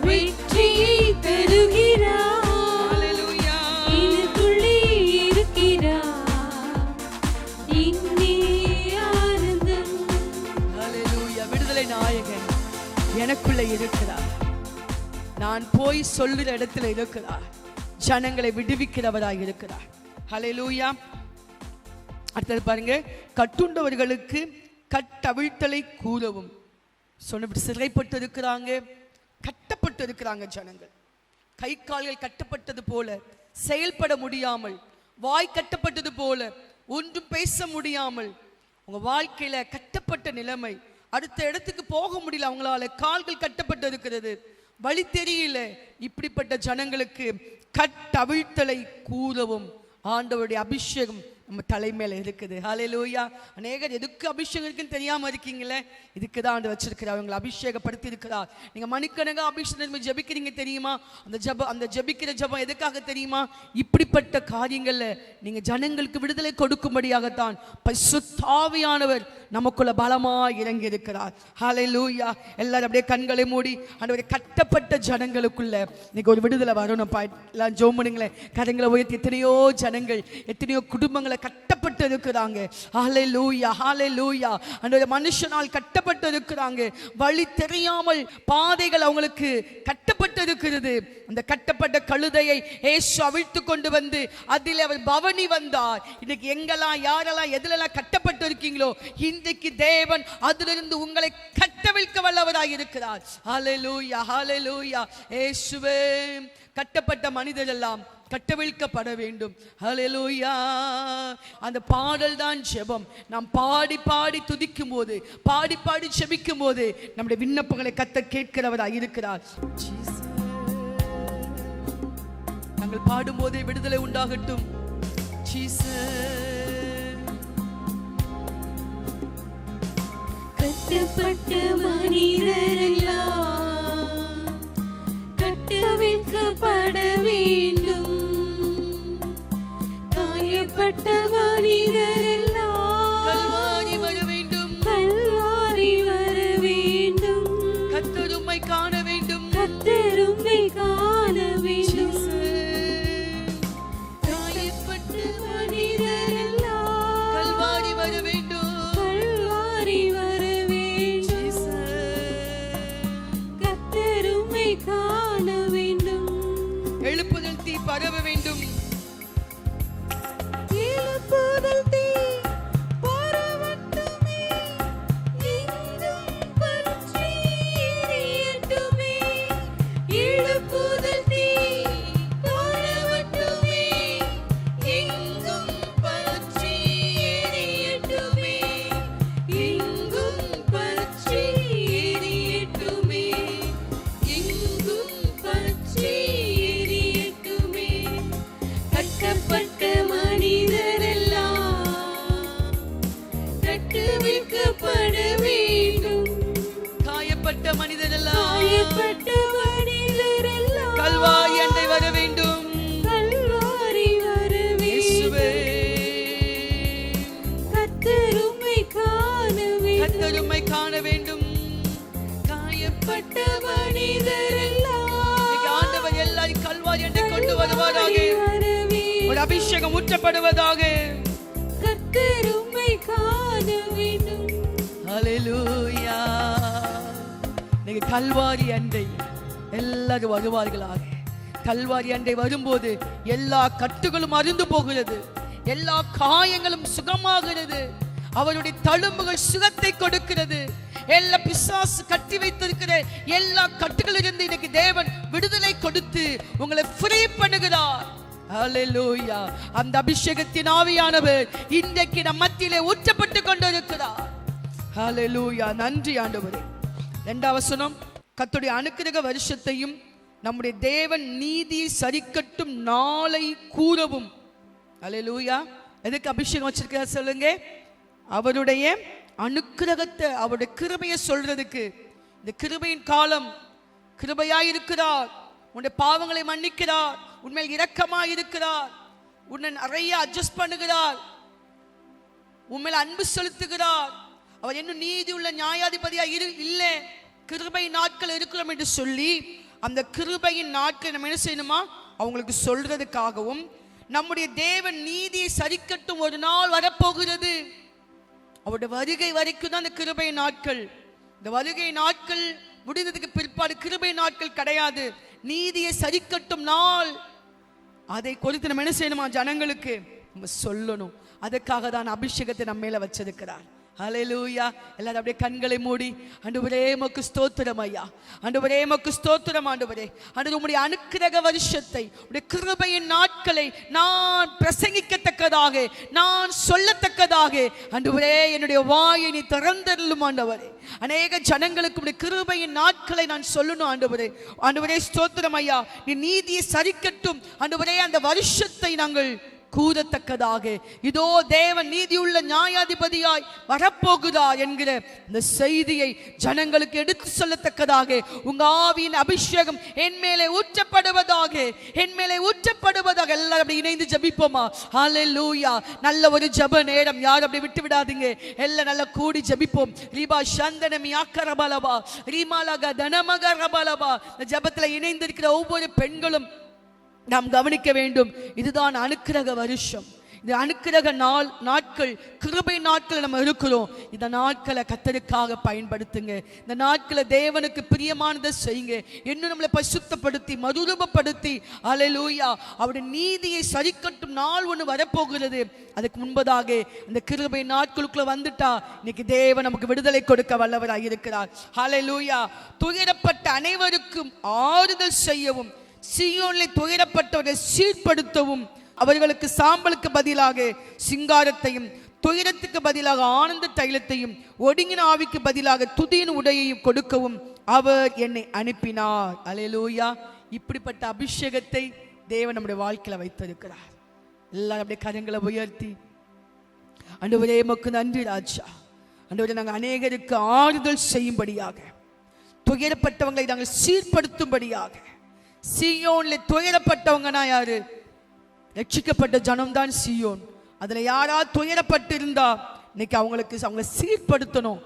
வெற்றியை தருகிறார், hallelujah. எனக்குள்ளே இருக்கிறார், இங்கே ஆனந்தம். Hallelujah. விடுதலை நாயகன் எனக்குள்ளே இருக்கிறார். நான் போய் சொல்லுற இடத்துல இருக்கிறார். ஜனங்களை விடுவிக்கிறவராய் இருக்கிறார். ஹல்லேலூயா. அடுத்தது பாருங்க, கட்டுண்டவர்களுக்கு கட்டவிழ்த்தலை கூறவும். சொன்ன சிறைப்பட்டு இருக்கிறாங்க, கட்டப்பட்டு இருக்கிறாங்க ஜனங்கள். கை கால்கள் கட்டப்பட்டது போல, செயல்பட முடியாமல், வாய் கட்டப்பட்டது போல, ஒன்றும் பேச முடியாமல், உங்க வாழ்க்கையில கட்டப்பட்ட நிலைமை, அடுத்த இடத்துக்கு போக முடியல, அவங்களால கால்கள் கட்டப்பட்டு இருக்கிறது, வழி தெரியல. இப்படிப்பட்ட ஜனங்களுக்கு கட்டவிழ்த்தலை கூறவும் ஆண்டவருடைய அபிஷேகம் நம்ம தலைமையில இருக்குது. ஹல்லேலூயா. அநேகர் எதுக்கு அபிஷேகம் இருக்குன்னு தெரியாம இருக்கீங்களே, இதுக்கு தான் ஆண்டு வச்சிருக்கிறார், அவங்களை அபிஷேகப்படுத்தி இருக்கிறார். நீங்க மணிக்கணக்கா அபிஷேகம் ஜெபிக்கிறீங்க தெரியுமா? அந்த ஜெபிக்கிற ஜெபம் எதுக்காக தெரியுமா? இப்படிப்பட்ட காரியங்கள்ல நீங்க ஜனங்களுக்கு விடுதலை கொடுக்கும்படியாகத்தான் பரிசுத்த ஆவியானவர் நமக்குள்ள பலமாய் இறங்கி இருக்கிறார். ஹல்லேலூயா. எல்லாரும் அப்படியே கண்களை மூடி ஆண்டவரே, கட்டப்பட்ட ஜனங்களுக்குள்ள இன்னைக்கு ஒரு விடுதலை வரணும்ப்பா. எல்லாம் ஜெபம் பண்ணுங்களேன். கரங்களை உயர்த்தி எத்தனையோ ஜனங்கள், எத்தனையோ குடும்பங்களை கட்டப்பட்டு இருக்கிறாங்க. ஹல்லேலூயா, ஹல்லேலூயா. ஆண்டவரே, மனுஷனால் கட்டப்பட்டு இருக்கிறாங்க. வழி தெரியாமல் பாதைகள் அவங்களுக்கு கட்டப்பட்டு இருக்கிறது. அந்த கட்டப்பட்ட கழுதையை இயேசு அவிழ்த்து கொண்டு வந்து அதில் அவர் பவனி வந்தார். இன்னைக்கு எங்கெல்லாம் யாரெல்லாம் எதிலெல்லாம் கட்டப்பட்டு இருக்கீங்களோ, இன்றைக்கு தேவன் அதிலிருந்து உங்களை கட்டவிழ்க்க வல்லவராய் இருக்கிறார். ஹல்லேலூயா, ஹல்லேலூயா. இயேசுவே, கட்டப்பட்ட மனிதர் எல்லாம் கட்டவிழ்க்கப்பட வேண்டும். ஹல்லேலூயா. அந்த பாடல் தான் ஜெபம். நாம் பாடி பாடி துதிக்கும் போது, பாடி பாடி ஜெபிக்கும் போது நம்முடைய விண்ணப்பங்களை கர்த்தர் கேட்கிறவராய் இருக்கிறார். நாங்கள் பாடும்போதே விடுதலை உண்டாகட்டும். கட்டப்பட்ட மனிதரெல்லாம் கட்டவிழ்க்கப்பட வேண்டும். காயப்பட்ட மனிதரெல்லாம் கல்வாரி வர வேண்டும். கல்வாரி வர வேண்டும். கர்த்தர் உம்மை காண வேண்டும். கர்த்தர் உம்மை காண வேண்டும். காயப்பட்ட மனிதரெல்லாம் கல்வாரி வர வேண்டும். கல்வாரி வர வேண்டும். கர்த்தர் உம்மை காண வேண்டும். எழுப்புதல் தீ பரவ வேண்டும். எழுப்புதல் தீ பரவட்டுமே. எங்கும் பற்றி எரியட்டுமே. எழுப்புதல் தீ பரவட்டுமே. எங்கும் பற்றி எரியட்டுமே. எங்கும் பற்றி எரியட்டுமே. எங்கும் பற்றி எரியட்டுமே. கட்டப்பட்ட மனிதரெல்லாம் கட்டவிழ்க்கப்பட வேண்டும். காயப்பட்ட மனிதரெல்லாம் காயப்பட்ட மனிதரெல்லாம் கல்வாரி அண்டை வர வேண்டும். கல்வாரி வர இயேசுவே, வேண்டும். கர்த்தர் உம்மை காண வேண்டும். கர்த்தர் உம்மை காண வேண்டும். காயப்பட்ட மனிதரெல்லாம் இன்னைக்கு ஆண்டவர் எல்லாரும் கல்வாரி அண்டை கொண்டு வருவாராக. வர ஒரு வேண்டும். அபிஷேகம் ஊற்றப்படுவதாக. கர்த்தர் உம்மை காண வேண்டும். ஹல்லேலூயா. இன்னைக்கு கல்வாரி அண்டை எல்லாரும் வருவார்களாக. கல்வாரி அண்டை வரும்போது எல்லா கட்டுகளும் அருந்து போகிறது. எல்லா காயங்களும் சுகமாகிறது. அவருடைய தழும்புகள் சுகத்தை கொடுக்கிறது. எல்லா பிசாசு கட்டி வைத்திருக்கிற எல்லா கட்டுகளிலிருந்து இன்னைக்கு தேவன் விடுதலை கொடுத்து உங்களை ஃப்ரீ பண்ணுகிறார். ஹல்லேலூயா. அந்த அபிஷேகத்தின் ஆவியானவர் இன்றைக்கு நம் மத்தியிலே ஊற்றப்பட்டு கொண்டிருக்கிறார். ஹல்லேலூயா. நன்றி ஆண்டவரே. 2வது வசனம், கர்த்தருடைய அனுக்கிரக வருஷத்தையும் நம்முடைய தேவன் நீதி சரிக்கட்டும் நாளை கூறவும். ஹல்லேலூயா. எதுக்கு அபிஷேகம் வச்சிருக்கிறார் சொல்லுங்க? அவருடைய அனுக்கிரகத்தை, அவருடைய கிருபையை சொல்றதுக்கு. இந்த கிருபையின் காலம். கிருபையாய் இருக்கிறார். உன்னுடைய பாவங்களை மன்னிக்கிறார். உண்மையில் இரக்கமாய் இருக்கிறார். உன்னை நிறைய அட்ஜஸ்ட் பண்ணுகிறார். உண்மையில் அன்பு செலுத்துகிறார். அவர் இன்னும் நீதி உள்ள நியாயாதிபதியா இல்லை. கிருபை நாட்கள் இருக்கிறோம் என்று சொல்லி அந்த கிருபையின் நாட்கள் நம்ம என்ன செய்யணுமா அவங்களுக்கு சொல்றதுக்காகவும், நம்முடைய தேவன் நீதியை சரிக்கட்டும் ஒரு நாள் வரப்போகிறது. அவருடைய வருகை வரைக்கும் தான் அந்த கிருபை நாட்கள். இந்த வருகை நாட்கள் முடிந்ததுக்கு பிற்பாடு கிருபை நாட்கள் கிடையாது. நீதியை சரிக்கட்டும் நாள். அதை குறித்து நம்ம என்ன செய்யணுமா ஜனங்களுக்கு நம்ம சொல்லணும். அதுக்காக தான் அபிஷேகத்தை நம்ம மேல வச்சிருக்கிறார். ஹல்லேலூயா. எல்லாரும் அப்படியே கண்களை மூடி, ஆண்டவரே உமக்கு ஸ்தோத்திரம் ஐயா. ஆண்டவரே உமக்கு ஸ்தோத்திரம் ஆண்டவரே. ஆண்டவரே உம்முடைய அனுக்கிரக வருஷத்தை, உம்முடைய கிருபையின் நாட்களை நான் பிரசங்கிக்கத்தக்கதாக, நான் சொல்லத்தக்கதாக ஆண்டவரே என்னுடைய வாயை நீ திறந்தருளும் ஆண்டவரே. அநேக ஜனங்களுக்கு உம்முடைய கிருபையின் நாட்களை நான் சொல்லணும் ஆண்டவரே. ஆண்டவரே ஸ்தோத்திரம் ஐயா. நீ நீதியை சரிக்கட்டும் ஆண்டவரே. அந்த வருஷத்தை நாங்கள் கூறத்தக்கதாக இதோ தேவன் நீதியுள்ள நியாயாதிபதியாய் வரப்போகிறார் என்கிற இந்த செய்தியை ஜனங்களுக்கு எடுத்து சொல்லத்தக்கதாக உங்க ஆவியின் அபிஷேகம் என் மேலே ஊற்றப்படுவதாக, என் மேலே ஊற்றப்படுவதாக. எல்லாரும் அப்படி இணைந்து ஜெபிப்போமா? ஹல்லேலூயா. நல்ல ஒரு ஜெப நேரம், யாரும் அப்படி விட்டு விடாதீங்க. எல்லாம் நல்லா கூடி ஜெபிப்போம். ரீபா சந்தனமி ஆக்கரபலபா ரீமாலக தனமகரபலபா. இந்த ஜெபத்தில் இணைந்திருக்கிற ஒவ்வொரு பெண்களும் நாம் கவனிக்க வேண்டும். இதுதான் அனுக்கிரக வருஷம், இது அனுக்கிரக நாட்கள், கிருபை நாட்கள் நம்ம இருக்கிறோம். இந்த நாட்களை கர்த்தருக்காக பயன்படுத்துங்க. இந்த நாட்களை தேவனுக்கு பிரியமானதை செய்யுங்க. இன்னும் நம்மளை பரிசுத்தப்படுத்தி மறுரூபப்படுத்தி அல்லேலூயா அவருடைய நீதியை சரிக்கட்டும் நாள் ஒன்று வரப்போகிறது. அதுக்கு முன்பதாக இந்த கிருபை நாட்களுக்குள்ள வந்துட்டா இன்னைக்கு தேவன் நமக்கு விடுதலை கொடுக்க வல்லவராக இருக்கிறார். அல்லேலூயா. துயரப்பட்ட அனைவருக்கும் ஆறுதல் செய்யவும், சீயோனிலே துயரப்பட்டவர்களை சீர்படுத்தவும், அவர்களுக்கு சாம்பலுக்கு பதிலாக சிங்காரத்தையும், துயரத்துக்கு பதிலாக ஆனந்த தைலத்தையும், ஒடுங்கின ஆவிக்கு பதிலாக துதியின் உடையையும் கொடுக்கவும் அவர் என்னை அனுப்பினார். அல்லேலூயா. இப்படிப்பட்ட அபிஷேகத்தை தேவன் நம்முடைய வாழ்க்கையில வைத்திருக்கிறார். எல்லாரும் அப்படியே கரங்களை உயர்த்தி, ஆண்டவரே உமக்கு நன்றி ராஜா. ஆண்டவரே நாங்கள் அநேகருக்கு ஆறுதல் செய்யும்படியாக, துயரப்பட்டவங்களை நாங்கள் சீர்படுத்தும்படியாக, சீயோன்ல துயரப்பட்டவங்கன்னா யாரு? ரட்சிக்கப்பட்ட ஜனம்தான் சீயோன். அதுல யாராவது துயரப்பட்டு இருந்தா இன்னைக்கு அவங்களை சீர்படுத்தணும்.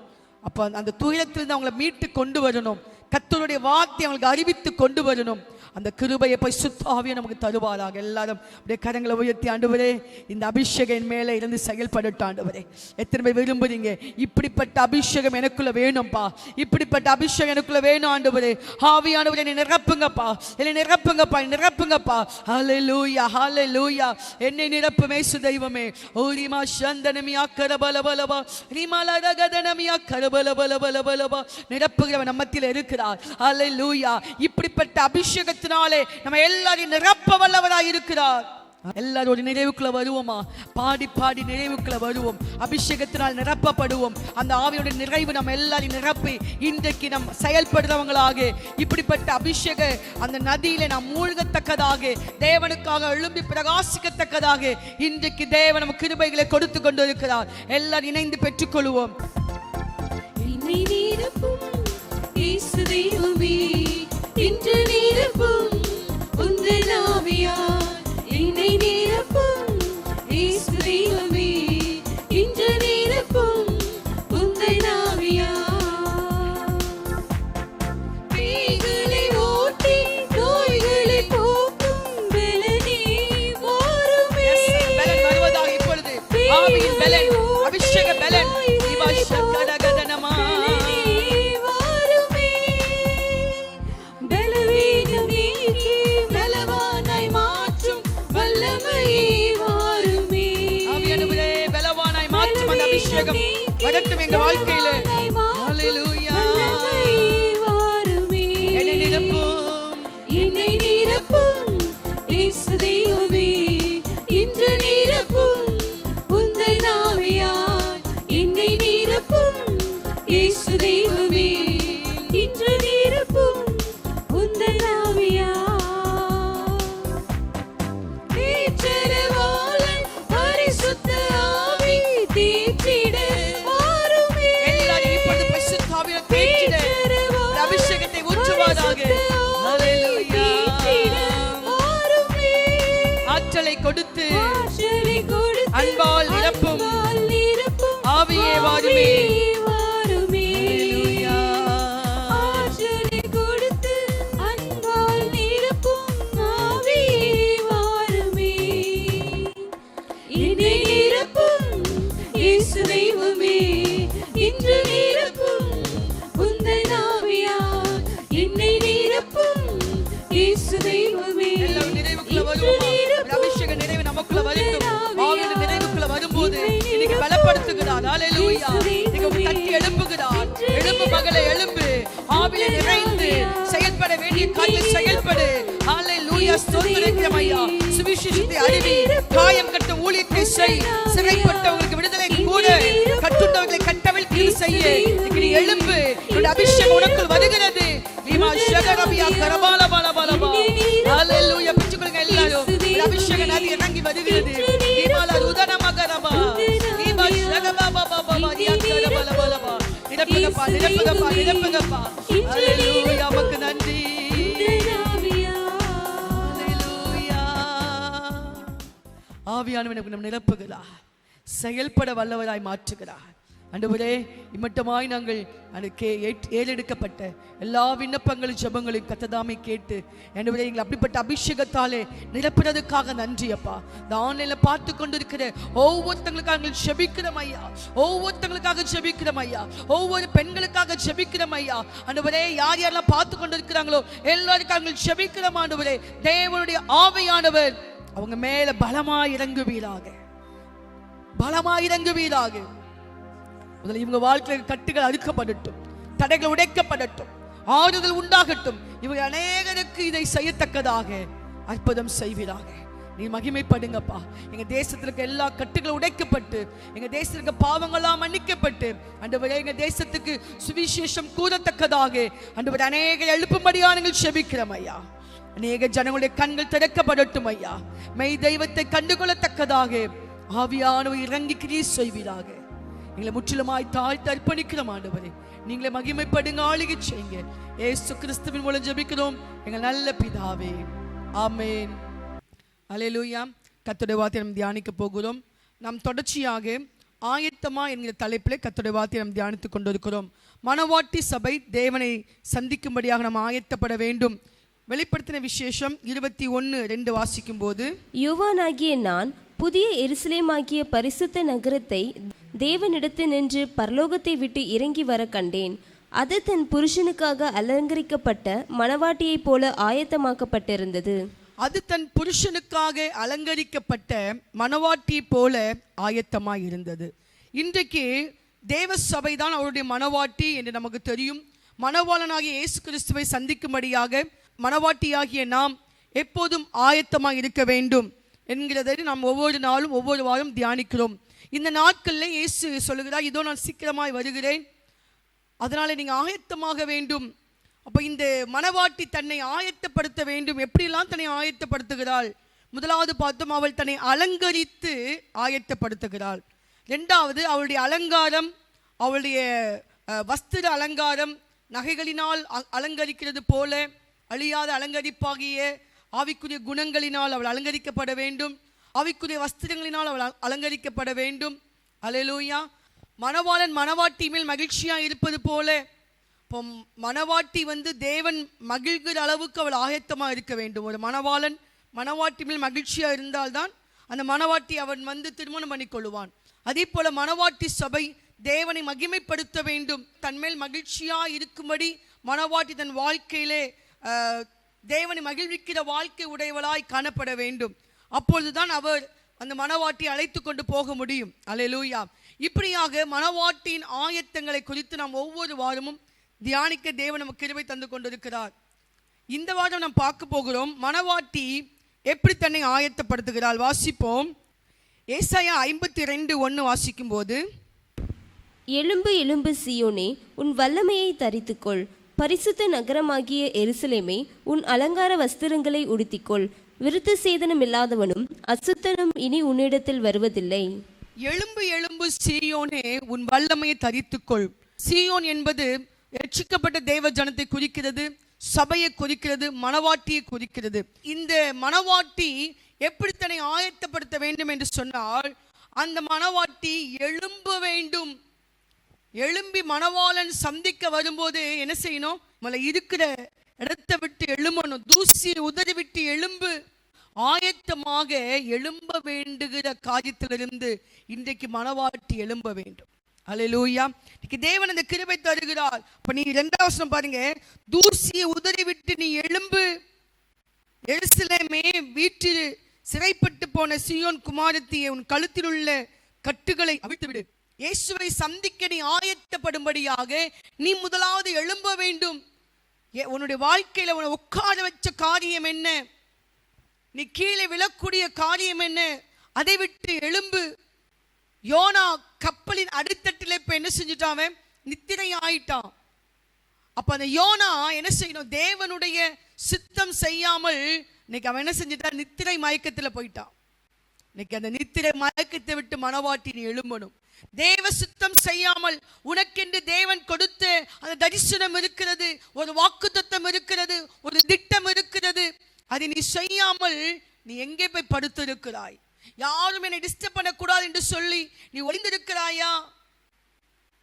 அப்ப அந்த துயரத்திலிருந்து அவங்களை மீட்டு கொண்டு வரணும். கர்த்தருடைய வார்த்தை அவங்களுக்கு அறிவித்து கொண்டு வரணும். அந்த கிருபையை பரிசுத்த ஆவியை நமக்கு தருவாராக. எல்லாரும் அப்படியே கரங்களை உயர்த்தி, ஆண்டவரே இந்த அபிஷேகம் என் மேலே இருந்து செயல்படட்டும். ஆண்டவரே எத்தனை பேர் விரும்புறீங்க? இப்படிப்பட்ட அபிஷேகம் எனக்குள்ள வேணும்பா, இப்படிப்பட்ட அபிஷேகம் எனக்குள்ள வேணும். ஆண்டவரே ஆவியானவரே என்னை நிரப்புங்கப்பா, என்னை நிரப்புங்கப்பா, நிரப்புங்கப்பா. ஹல்லேலூயா, ஹல்லேலூயா. என்னை நிரப்புமே தெய்வமே. ஓரிமா சந்தனமியா கரபலபலபா ரிமாலா ரகதனமியா கரபலபலபலபலபா. நிரப்புகிறவன் நம்ம மத்தியில் இருக்கிறார். ஹல்லேலூயா. இப்படிப்பட்ட அபிஷேகத்தினாலே நம்ம எல்லாரையும் நிரப்ப வல்லவராய் இருக்கிறார். எல்லாரும் ஒரு நிறைவுக்குள்ள வருவோமா? பாடி பாடி நிறைவுக்குள்ள வருவோம். அபிஷேகத்தினால் நிரப்பப்படுவோம். அந்த ஆவியோட நிறைவு நம்ம எல்லாரையும் நிரப்பி இன்றைக்கு நம் செயல்படுறவங்களாக, இப்படிப்பட்ட அபிஷேக அந்த நதியிலே நாம் மூழ்கத்தக்கதாக, தேவனுக்காக எழும்பி பிரகாசிக்கத்தக்கதாக இன்றைக்கு தேவன் நம்ம கிருபைகளை கொடுத்து கொண்டு இருக்கிறார். எல்லாரும் இணைந்து பெற்றுக்கொள்வோம். இன்று நிரப்பும் உந்தன் ஆவியால் என்னை நிரப்பும் இயேசு தெய்வமே. இன்று நிரப்பும் உந்தன் ஆவியால் பேய்களை ஓட்டி நோய்களை போக்கும் பலனே வாருமே. பலன் வருவதாக இப்பொழுது ஆவியின் பலன், அபிஷேக பலன். இவாஷகடகதனமா அபிஷேகம் வரட்டும் எங்க வாழ்க்கையில. ஹல்லேலூயா. என்னை நிரப்பும், என்னை நிரப்பும் இயேசு தெய்வமே. இன்று நிரப்பும் உந்தன் ஆவியால் என்னை நிரப்பும் இயேசு தெய்வமே. இன்று நிரப்பும் உந்தன் ஆவியால் ஏற்றரவாளன் பரிசுத்த ஆவி தீற்றிட வாருமே. எல்லாரும் இப்பொழுது பரிசுத்த ஆவியை தீற்றிட அபிஷேகத்தை ஊற்றுவாராக. ஹல்லேலூயா. ஆற்றலை கொடுத்து அன்பால் நிரப்பும் ஆவியே வாருமே. ஹல்லேலூயா. ஆற்றலை கொடுத்து அன்பால் நிரப்பும் ஆவியே வாருமே. என்னை நிரப்பும் இயேசு தெய்வமே. இன்று நிரப்பும் உந்தன் ஆவியால் என்னை நிரப்பும் இயேசு தெய்வமே. எல்லாரும் நிறைவுக்குள்ள வருவோமா? அபிஷேக நிறைவு நமக்குள்ள வரட்டும். ஆவியின் நிறைவுக்குள்ள வரும்போது இன்னைக்கு பலப்படுத்துகிறார். ஹல்லேலூயா. நீங்க தட்டி எழுப்புகிறார். எழும்பு மகளே எழும்பு. ஆவியிலே நிறைந்து செயல்பட வேண்டிய காரியத்தில் செயல்படு. ஹல்லேலூயா. ஸ்தோத்திரம் ஐயா. சுவிசேஷத்தை அறிவி, காயம் கட்டும் ஊழியத்தை செய். சிறைப்பட்டவங்களுக்கு விடுதலை கூட, கட்டுண்டவர்களை கட்டவிழ்த்து செய்ய. நீ எழும்பு. உன் அபிஷேகம் உனக்குள் வருகிறது. லீமா ஷகரபியா கரபால பால பால பா. ஹல்லேலூயா. பிச்சுக்கொள்ளுங்க எல்லாரும். அபிஷேக நதி இறங்கி வருகிறது. நிரப்புங்கப்பா, நிரப்புங்கப்பா, நிரப்புங்கப்பா. ஹalleluya, உமக்கு நன்றி. ஹalleluya. ஆவியானவர் நம்மை நிரப்புகிறார், செயல்பட வல்லவராய் மாற்றுகிறார். ஆண்டவரே, இம்மட்டமாய் நாங்கள் ஏறெடுக்கப்பட்ட எல்லா விண்ணப்பங்களும் ஜெபங்களையும் கர்த்ததாமே கேட்டு ஆண்டவரே எங்களை அப்படிப்பட்ட அபிஷேகத்தாலே நிரப்புறதுக்காக நன்றி அப்பா. இந்த ஆன்லைன்ல பார்த்து கொண்டிருக்கிற ஒவ்வொருத்தங்களுக்காக நாங்கள் ஜெபிக்கிறோம் ஐயா, ஒவ்வொருத்தங்களுக்காக ஜெபிக்கிறோம் ஐயா, ஒவ்வொரு பெண்களுக்காக ஜெபிக்கிறோம் ஐயா. ஆண்டவரே, யார் யாரெல்லாம் பார்த்து கொண்டிருக்கிறாங்களோ எல்லாருக்காக நாங்கள் ஜெபிக்கிறோம் ஆண்டவரே. தேவனுடைய ஆவியானவர் அவங்க மேல பலமாய் இறங்குவீராக, பலமாய் இறங்குவீராக. முதல்ல இவங்க வாழ்க்கையில் கட்டுகள் அறுக்கப்படட்டும், தடைகள் உடைக்கப்படட்டும், ஆறுதல் உண்டாகட்டும். இவங்க அநேகருக்கு இதை செய்யத்தக்கதாக அற்புதம் செய்வீராக. நீ மகிமைப்படுங்கப்பா. எங்க தேசத்துல இருக்க எல்லா கட்டுகளும் உடைக்கப்பட்டு, எங்க தேசத்துல இருக்க பாவங்கள்லாம் மன்னிக்கப்பட்டு, ஆண்டவரே எங்க தேசத்துக்கு சுவிசேஷம் கூறத்தக்கதாக ஆண்டவரே அநேக எழுப்பும்படியாக நாங்கள் செபிக்கிறோம் ஐயா. அநேக ஜனங்களுடைய கண்கள் திறக்கப்படட்டும் ஐயா. மெய் தெய்வத்தை கண்டுகொள்ளத்தக்கதாக ஆவியானவர் இறங்கி கிரியை செய்வீராக. எங்களை முற்றிலுமாய் தாழ்த்தி அர்ப்பணிக்கிறோம் ஆண்டவரே. நீங்களே மகிமைப்படுங்க, ஆளுகை செய்யுங்க. இயேசு கிறிஸ்துவின் மூலம் ஜெபிக்கிறோம் எங்கள் நல்ல பிதாவே, ஆமென். அல்லேலூயா. கர்த்தருடைய வார்த்தையை நாம் தியானிக்க போகிறோம். நாம் தொடர்ச்சியாக ஆயத்தமா என்கிற தலைப்பிலே கர்த்தருடைய வார்த்தையை நாம் தியானித்துக் கொண்டிருக்கிறோம். மணவாட்டி சபை தேவனை சந்திக்கும்படியாக நாம் ஆயத்தப்பட வேண்டும். வெளிப்படுத்தின விசேஷம் 21:2 வாசிக்கும் போது, யோவானாகிய நான் புதிய எருசலேமாகிய பரிசுத்த நகரத்தை தேவனிடத்து நின்று பரலோகத்தை விட்டு இறங்கி வர கண்டேன். அது தன் புருஷனுக்காக அலங்கரிக்கப்பட்ட மணவாட்டியைப் போல ஆயத்தமாக்கப்பட்டிருந்தது. அது தன் புருஷனுக்காக அலங்கரிக்கப்பட்ட மணவாட்டி போல ஆயத்தமாய் இருந்தது. இன்றைக்கு தேவ சபைதான் அவருடைய மணவாட்டி என்று நமக்கு தெரியும். மணவாளனாகிய இயேசு கிறிஸ்துவை சந்திக்கும்படியாக மணவாட்டியாகிய நாம் எப்போதும் ஆயத்தமாக இருக்க வேண்டும் என்கிறதை நாம் ஒவ்வொரு நாளும் ஒவ்வொரு வாரம் தியானிக்கிறோம். இந்த நாட்களில் இயேசு சொல்லுகிறார், இதோ நான் சீக்கிரமாய் வருகிறேன், அதனால நீங்கள் ஆயத்தமாக வேண்டும். அப்போ இந்த மணவாட்டி தன்னை ஆயத்தப்படுத்த வேண்டும். எப்படிலாம் தன்னை ஆயத்தப்படுத்துகிறாள்? முதலாவது பார்த்தோம், அவள் தன்னை அலங்கரித்து ஆயத்தப்படுத்துகிறாள். ரெண்டாவது, அவளுடைய அலங்காரம், அவளுடைய வஸ்திர அலங்காரம் நகைகளினால் அலங்கரிக்கிறது போல அழியாத அலங்கரிப்பாகிய ஆவிக்குரிய குணங்களினால் அவள் அலங்கரிக்கப்பட வேண்டும். ஆவிக்குரிய வஸ்திரங்களினால் அவள் அலங்கரிக்கப்பட வேண்டும். அல்லேலூயா. மணவாளன் மணவாட்டி மேல் மகிழ்ச்சியா இருப்பது போல இப்போ மணவாட்டி தேவன் மகிழ்கிற அளவுக்கு அவள் ஆயத்தமா இருக்க வேண்டும். ஒரு மணவாளன் மணவாட்டி மேல் மகிழ்ச்சியா இருந்தால்தான் அந்த மணவாட்டி அவன் திருமணம் பண்ணி கொள்ளுவான். அதே போல மணவாட்டி சபை தேவனை மகிமைப்படுத்த வேண்டும். தன்மேல் மகிழ்ச்சியா இருக்கும்படி மணவாட்டி தன் வாழ்க்கையிலே தேவனை மகிழ்விக்கிற வாழ்க்கை உடையவளாய் காணப்பட வேண்டும். அப்பொழுதுதான் அவர் அந்த மணவாட்டி அழைத்து கொண்டு போக முடியும். அல்லேலூயா. இப்படியாக மணவாட்டியின் ஆயத்தங்களை குறித்து நாம் ஒவ்வொரு வாரமும் தியானிக்க தேவன் நமக்கு கிருபை தந்து கொண்டிருக்கிறார். இந்த வாரம் நாம் பார்க்க போகிறோம், மணவாட்டி எப்படி தன்னை ஆயத்தப்படுத்துகிறாள். வாசிப்போம். ஏசாயா 52:1 வாசிக்கும் போது, எழும்பு எழும்பு சீயோனே, உன் வல்லமையை தரித்துக்கொள். பரிசுத்த நகரமாகிய எருசலேமே, உன் அலங்கார வஸ்திரங்களை உடுத்திக்கொள். விருத்த சேதனம் இல்லாதவனும் அசுத்தனும் இனி உன்னிடத்தில் வருவதில்லை. எழும்பு எழும்பு சீயோனே, உன் வல்லமையை தரித்துக்கொள். சீயோன் என்பது ரட்சிக்கப்பட்ட தேவ ஜனத்தை குறிக்கிறது, சபையை குறிக்கிறது, மணவாட்டியை குறிக்கிறது. இந்த மணவாட்டி எப்படி தன்னை ஆயத்தப்படுத்த வேண்டும் என்று சொன்னால், அந்த மணவாட்டி எழும்ப வேண்டும். எழும்பி மணவாளன் சந்திக்க வரும்போது என்ன செய்யணும்? முதல்ல இருக்கிற இடத்தை விட்டு எழும்பணும். தூசியை உதறி விட்டு எழும்பு. ஆயத்தமாக எழும்ப வேண்டுகிற காரியத்திலிருந்து இன்றைக்கு மணவாட்டி எழும்ப வேண்டும். அல்லேலூயா. இன்னைக்கு தேவன் அந்த கிருபை தருகிறார். இப்ப நீ 2வது வசனம் பாருங்க, தூசியை உதறி விட்டு நீ எழும்பு. எருசலேமே, வீட்டில் சிறைப்பட்டு போன சீயோன் குமாரத்தியே, உன் கழுத்தில் உள்ள கட்டுகளை அவிழ்த்து விடு. இயேசுவை சந்திக்க நீ ஆயத்தப்படும்படியாக நீ முதலாவது எழும்ப வேண்டும். உன்னுடைய வாழ்க்கையில உன்னை உட்கார வச்ச காரியம் என்ன? நீ கீழே விழக்கூடிய காரியம் என்ன? அதை விட்டு எழும்பு. யோனா கப்பலின் அடித்தட்டில் இப்ப என்ன செஞ்சுட்டான்? நித்திரை ஆயிட்டான். அப்ப அந்த யோனா என்ன செய்யணும்? தேவனுடைய சித்தம் செய்யாமல் இன்னைக்கு அவன் என்ன செஞ்சுட்டான்? நித்திரை மயக்கத்துல போயிட்டான். இன்னைக்கு அந்த நித்திரை மயக்கத்தை விட்டு மணவாட்டி நீ எழும்பணும். தேவ சித்தம் செய்யாமல் உனக்கென்று தேவன் கொடுத்த அந்த தரிசனம் இருக்கிறது, ஒரு வாக்குத்தத்தம் இருக்கிறது, ஒரு திட்டம் இருக்கிறது. அதை நீ செய்யாமல் நீ எங்கே போய் படுத்திருக்கிறாய்? யாரும் என்னை டிஸ்டர்ப் பண்ணக்கூடாது என்று சொல்லி நீ ஒளிந்திருக்கிறாயா?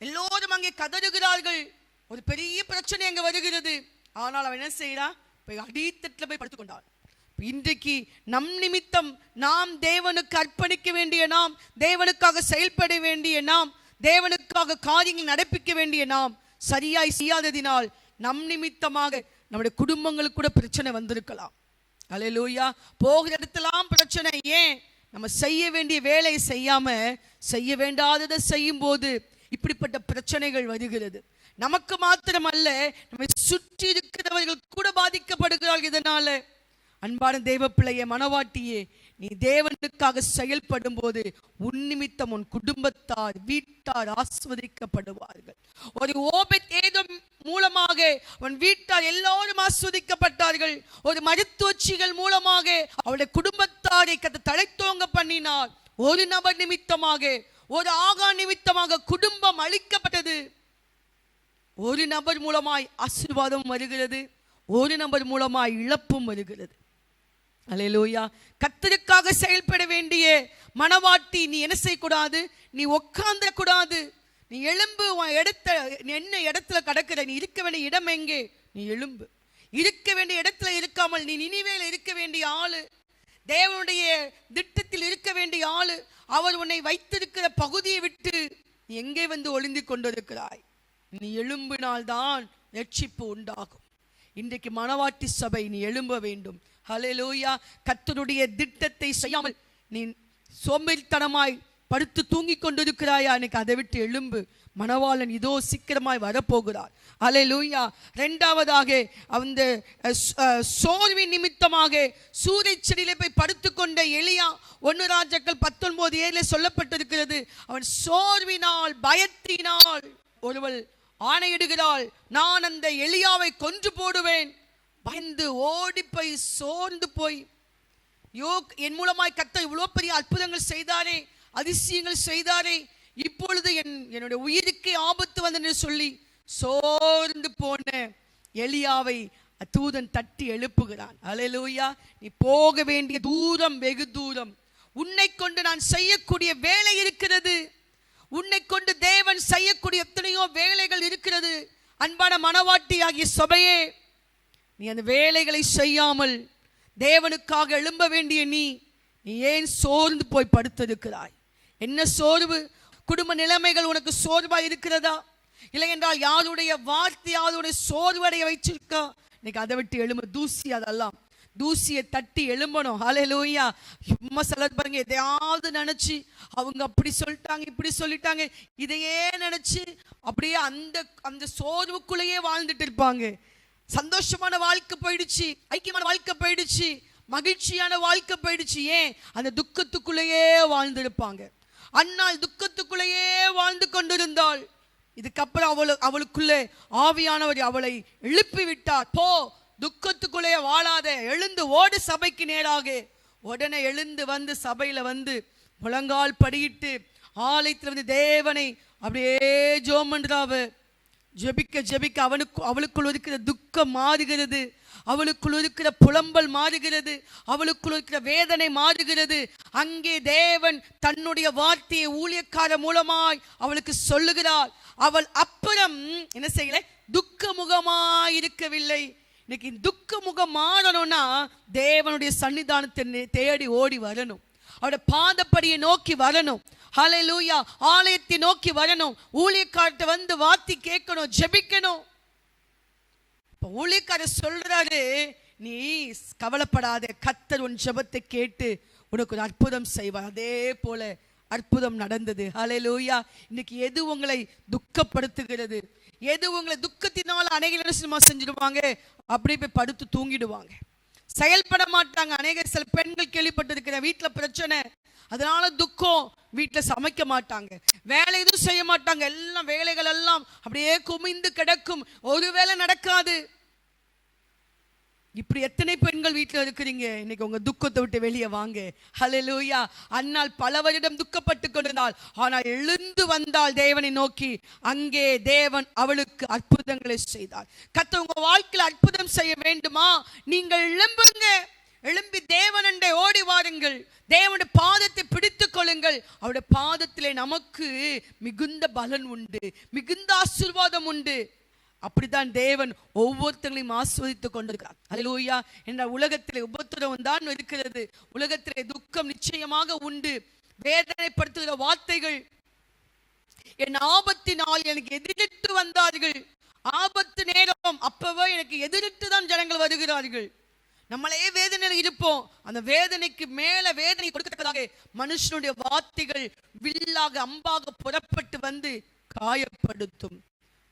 எல்லோரும் அங்கே கதறுகிறார்கள். ஒரு பெரிய பிரச்சனை அங்கே வருகிறது. ஆனால் அவன் என்ன செய்யறான்? போய் அடித்தட்டில் போய் படுத்துக்கொண்டான். இன்றைக்கு நம் நிமித்தம் நாம் தேவனுக்கு அர்ப்பணிக்க வேண்டிய நாம், தேவனுக்காக செயல்பட வேண்டிய நாம், தேவனுக்காக காரியங்கள் நடப்பிக்க வேண்டிய நாம் சரியாய் செய்யாததினால் நம் நிமித்தமாக நம்முடைய குடும்பங்களுக்கு கூட பிரச்சனை வந்திருக்கலாம். அல்லேலூயா. போகிற இடத்துலாம் பிரச்சனை. ஏன்? நம்ம செய்ய வேண்டிய வேலையை செய்யாம செய்ய வேண்டாததை செய்யும் போது இப்படிப்பட்ட பிரச்சனைகள் வருகிறது. நமக்கு மாத்திரமல்ல, நம்மை சுற்றி இருக்கிறவர்கள் கூட பாதிக்கப்படுகிறார்கள் இதனால. அன்பான தேவ பிள்ளையே, மனவாட்டியே, நீ தேவனுக்காக செயல்படும் போது உன் நிமித்தம் உன் குடும்பத்தார் வீட்டார் ஆஸ்வதிக்கப்படுவார்கள். ஒரு ஓபேத் ஏதோம் மூலமாக அவன் வீட்டார் எல்லோரும் ஆஸ்வதிக்கப்பட்டார்கள். ஒரு மருத்துவச்சிகள் மூலமாக அவருடைய குடும்பத்தாரை தழைத்தோங்க பண்ணினார். ஒரு நபர் நிமித்தமாக, ஒரு ஆகா நிமித்தமாக குடும்பம் அழிக்கப்பட்டது. ஒரு நபர் மூலமாய் ஆசீர்வாதம் வருகிறது, ஒரு நபர் மூலமாய் இழப்பும் வருகிறது. அல்லேலூயா. கர்த்தருக்காக செயல்பட வேண்டிய மனவாட்டி, நீ என்ன செய்யக்கூடாது? நீ உட்கார்ந்த கூடாது. நீ எழும்பு. உன் என்ன இடத்துல கிடக்கிற? நீ இருக்க வேண்டிய இடம் எங்கே? நீ எழும்பு. இருக்க வேண்டிய இடத்துல இருக்காமல் நீ நினிவேல இருக்க வேண்டிய ஆளு, தேவனுடைய திட்டத்தில் இருக்க வேண்டிய ஆளு. அவர் உன்னை வைத்திருக்கிற பகுதியை விட்டு நீ எங்கே வந்து ஒளிந்து கொண்டிருக்கிறாய்? நீ எழும்பினால்தான் ரட்சிப்பு உண்டாகும். இன்றைக்கு மனவாட்டி சபை நீ எழும்ப வேண்டும். ஹல்லேலூயா. கர்த்தருடைய திட்டத்தை செய்யாமல் நீ சோம்பேறித்தனமாய் படுத்து தூங்கி கொண்டிருக்கிறாயா? எனக்கு அதை விட்டு எழும்பு. மணவாளன் இதோ சீக்கிரமாய் வரப்போகிறார். ஹல்லேலூயா. இரண்டாவதாக அந்த சோர்வின் நிமித்தமாக சூறை செடியிலே போய் படுத்துக்கொண்ட எலியா 1 ராஜாக்கள் 19:7 சொல்லப்பட்டிருக்கிறது. அவன் சோர்வினால் பயத்தினால் ஒருவள் ஆணையிடுகிறாள், நான் அந்த எலியாவை கொன்று போடுவேன். பயந்து ஓடி போய் சோர்ந்து போய், என் மூலமாய் கர்த்தர் இவ்வளவு பெரிய அற்புதங்கள் செய்தாரே, அதிசயங்கள் செய்தாரே, இப்பொழுது என்னுடைய உயிருக்கு ஆபத்து வந்தென்று சொல்லி சோர்ந்து போன எலியாவை தூதன் தட்டி எழுப்புகிறான். அல்லேலூயா. நீ போக வேண்டிய தூரம் வெகு தூரம். உன்னை கொண்டு நான் செய்யக்கூடிய வேலை இருக்கிறது. உன்னை கொண்டு தேவன் செய்யக்கூடிய எத்தனையோ வேலைகள் இருக்கிறது. அன்பான மனவாட்டி ஆகிய சபையே, நீ அந்த வேலைகளை செய்யாமல் தேவனுக்காக எழும்ப வேண்டிய நீ ஏன் சோர்ந்து போய் படுத்திருக்கிறாய்? என்ன சோர்வு? குடும்ப நிலைமைகள் உனக்கு சோர்வாய் இருக்கிறதா? இல்லை என்றால் யாருடைய வார்த்தை யாருடைய சோர்வடைய வச்சிருக்கா? இன்னைக்கு அதை விட்டு எழும்ப. தூசி, அதெல்லாம் தூசியை தட்டி எழும்பணும். ஹல்லேலூயா. சும்மா சிலர் பாருங்க, எதையாவது நினைச்சு அவங்க அப்படி சொல்லிட்டாங்க இப்படி சொல்லிட்டாங்க, இதையே நினைச்சு அப்படியே அந்த சோர்வுக்குள்ளேயே வாழ்ந்துட்டு இருப்பாங்க. சந்தோஷமான வாழ்க்கை போயிடுச்சு, ஐக்கியமான வாழ்க்கை போயிடுச்சு, மகிழ்ச்சியான வாழ்க்கை போயிடுச்சு. ஏன்? அந்த துக்கத்துக்குள்ளேயே வாழ்ந்திருப்பாங்க. அன்னாள் துக்கத்துக்குள்ளேயே வாழ்ந்து கொண்டிருந்தாள். இதுக்கப்புறம் அவளுக்குள்ளே ஆவியானவர் அவளை எழுப்பி விட்டார். போ, துக்கத்துக்குள்ளே வாழாத, எழுந்து ஓடு சபைக்கு நேராக. உடனே எழுந்து வந்து சபையில வந்து முழங்கால் படியிட்டு ஆலயத்தில் வந்து தேவனை அப்படியே ஜெபம் பண்றாவ. ஜெபிக்க ஜெபிக்க அவளுக்குள் இருக்கிற துக்கம் மாறுகிறது, அவளுக்குள் இருக்கிற புலம்பல் மாறுகிறது, அவளுக்குள் இருக்கிற வேதனை மாறுகிறது. அங்கே தேவன் தன்னுடைய வார்த்தையை ஊழியக்கார மூலமாய் அவளுக்கு சொல்லுகிறார். அவள் அப்புறம் என்ன செய்யல? துக்க முகமாய் இருக்கவில்லை. இன்னைக்கு துக்க முகம் மாறணும்னா தேவனுடைய சன்னிதானத்தை தேடி ஓடி வரணும், அவருடைய பாதப்படியை நோக்கி வரணும். ஹல்லேலூயா. ஆலயத்தை நோக்கி வரணும், ஊழியக்காரத்தை வந்து வார்த்தை கேட்கணும், ஜெபிக்கணும். இப்ப ஊழியக்காரர் சொல்றாரு, நீ கவலைப்படாத, கர்த்தர் உன் ஜெபத்தை கேட்டு உனக்கு ஒரு அற்புதம் செய்வார். அதே போல அற்புதம் நடந்தது. ஹல்லேலூயா. இன்னைக்கு எது உங்களை துக்கப்படுத்துகிறது, எது உங்களை துக்கத்தினால் அநேக செஞ்சிடுவாங்க, அப்படி போய் படுத்து தூங்கிடுவாங்க, செயல்பட மாட்டாங்க. சில பெண்கள் கேள்விப்பட்டிருக்கிற, வீட்டில் பிரச்சனை, அதனால துக்கம், வீட்டில் சமைக்க மாட்டாங்க, வேலை எதுவும் செய்ய மாட்டாங்க, எல்லாம் வேலைகள் எல்லாம் அப்படியே குமிந்து கிடக்கும், ஒரு வேலை நடக்காது. இப்படி எத்தனை பெண்கள் வீட்டில் இருக்கிறீங்க? இன்னைக்கு உங்க துக்கத்தை விட்டு வெளியே வாங்க. ஹல்லேலூயா. அன்னாள் பல வருடம் துக்கப்பட்டு கொண்டிருந்தாள், ஆனால் எழுந்து வந்தாள் தேவனை நோக்கி. அங்கே தேவன் அவளுக்கு அற்புதங்களை செய்தார். கர்த்தர் உங்க வாழ்க்கையில் அற்புதம் செய்ய வேண்டுமா? நீங்கள் எழும்புங்க. எழும்பி தேவனண்டை ஓடி வாருங்கள். தேவனுடைய பாதத்தை பிடித்துக் கொள்ளுங்கள். அவருடைய பாதத்திலே நமக்கு மிகுந்த பலன் உண்டு, மிகுந்த ஆசீர்வாதம் உண்டு. அப்படித்தான் தேவன் ஒவ்வொருத்தங்களையும் ஆஸ்வதித்துக் கொண்டிருக்கிறார். அல்லேலூயா. என்ற உலகத்திலே உபத்திரவம் தான் இருக்கிறது. உலகத்திலே துக்கம் நிச்சயமாக உண்டு. வேதனைப்படுத்துகிற வார்த்தைகள், என் ஆபத்தினால் எனக்கு எதிரிட்டு வந்தார்கள். ஆபத்து நேரம் அப்பவே எனக்கு எதிரிட்டு தான் ஜனங்கள் வருகிறார்கள். நம்மளே வேதனையில் இருப்போம். அந்த வேதனைக்கு மேல வேதனை கொடுக்கத்தக்கதாக மனுஷனுடைய வார்த்தைகள் வில்லாக அம்பாக புறப்பட்டு வந்து காயப்படுத்தும்.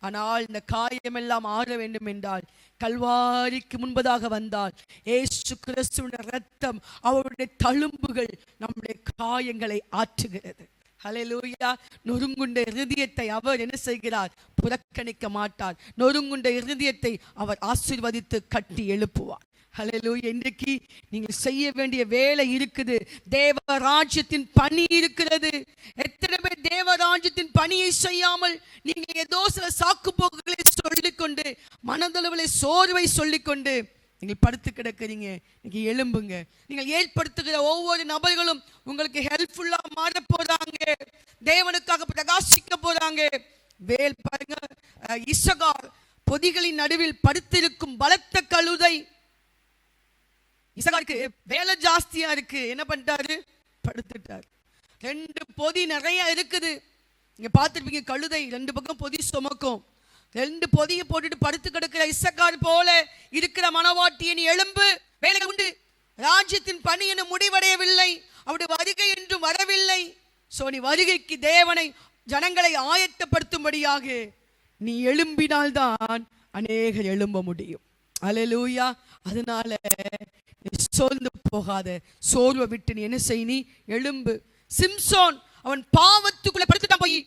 ஆனால் இந்த காயமெல்லாம் ஆற வேண்டும் என்றால் கல்வாரிக்கு முன்பதாக வந்தால் இயேசு கிறிஸ்துவின் இரத்தம், அவருடைய தழும்புகள் நம்முடைய காயங்களை ஆற்றுகிறது. ஹல்லேலூயா. நொறுங்குண்ட இருதயத்தை அவர் என்ன செய்கிறார்? புறக்கணிக்க மாட்டார். நொறுங்குண்ட இருதயத்தை அவர் ஆசீர்வதித்து கட்டி எழுப்புவார். ஹல்லேலூயா. இன்றைக்கு நீங்க செய்ய வேண்டிய வேலை இருக்குது. தேவராஜ்யத்தின் பணி இருக்கிறது. எத்தனை பேர் தேவராஜ்யத்தின் பணியை செய்யாமல் நீங்க ஏதோ சில சாக்கு போக்குகளை சொல்லிக்கொண்டு, மனதளவிலே சோர்வை சொல்லிக்கொண்டு நீங்கள் படுத்து கிடக்கிறீங்க. நீங்க எழும்புங்க. நீங்கள் ஏற்படுத்துகிற ஒவ்வொரு நபர்களும் உங்களுக்கு ஹெல்ப்ஃபுல்லா மாற போறாங்க. தேவனுக்காக பிரகாசிக்க போறாங்க. வேல் பாருங்க, இசகார் பொதிகளின் நடுவில் படுத்திருக்கும் பலத்த கழுதை. இசகாருக்கு வேலை ஜாஸ்தியா இருக்கு. என்ன பண்ணிட்டாரு? படுத்துட்டார். 2 பொதி நிறைய இருக்குது. நீங்க பார்த்திருப்பீங்க, கழுதை 2 பக்கம் பொதி சுமக்கும். 2 பொதியை போட்டுட்டு படுத்து கிடக்கிற இசக்கார் போல இருக்கிற மனவாட்டியை நீ எழும்பு, வேலை உண்டு. ராஜ்யத்தின் பணி என முடிவடையவில்லை, அவருடைய வருகை என்றும் வரவில்லை. சோ நீ வருகைக்கு தேவனை ஜனங்களை ஆயத்தப்படுத்தும்படியாக நீ எழும்பினால்தான் அநேகர் எழும்ப முடியும். அல்லேலூயா. அதனால சோர்ந்து போகாத. சோர்வை விட்டு நீ என்ன செய்? நீ எழும்பு. சிம்சோன் அவன் பாவத்துக்குள்ள படுத்துட்டான். போய்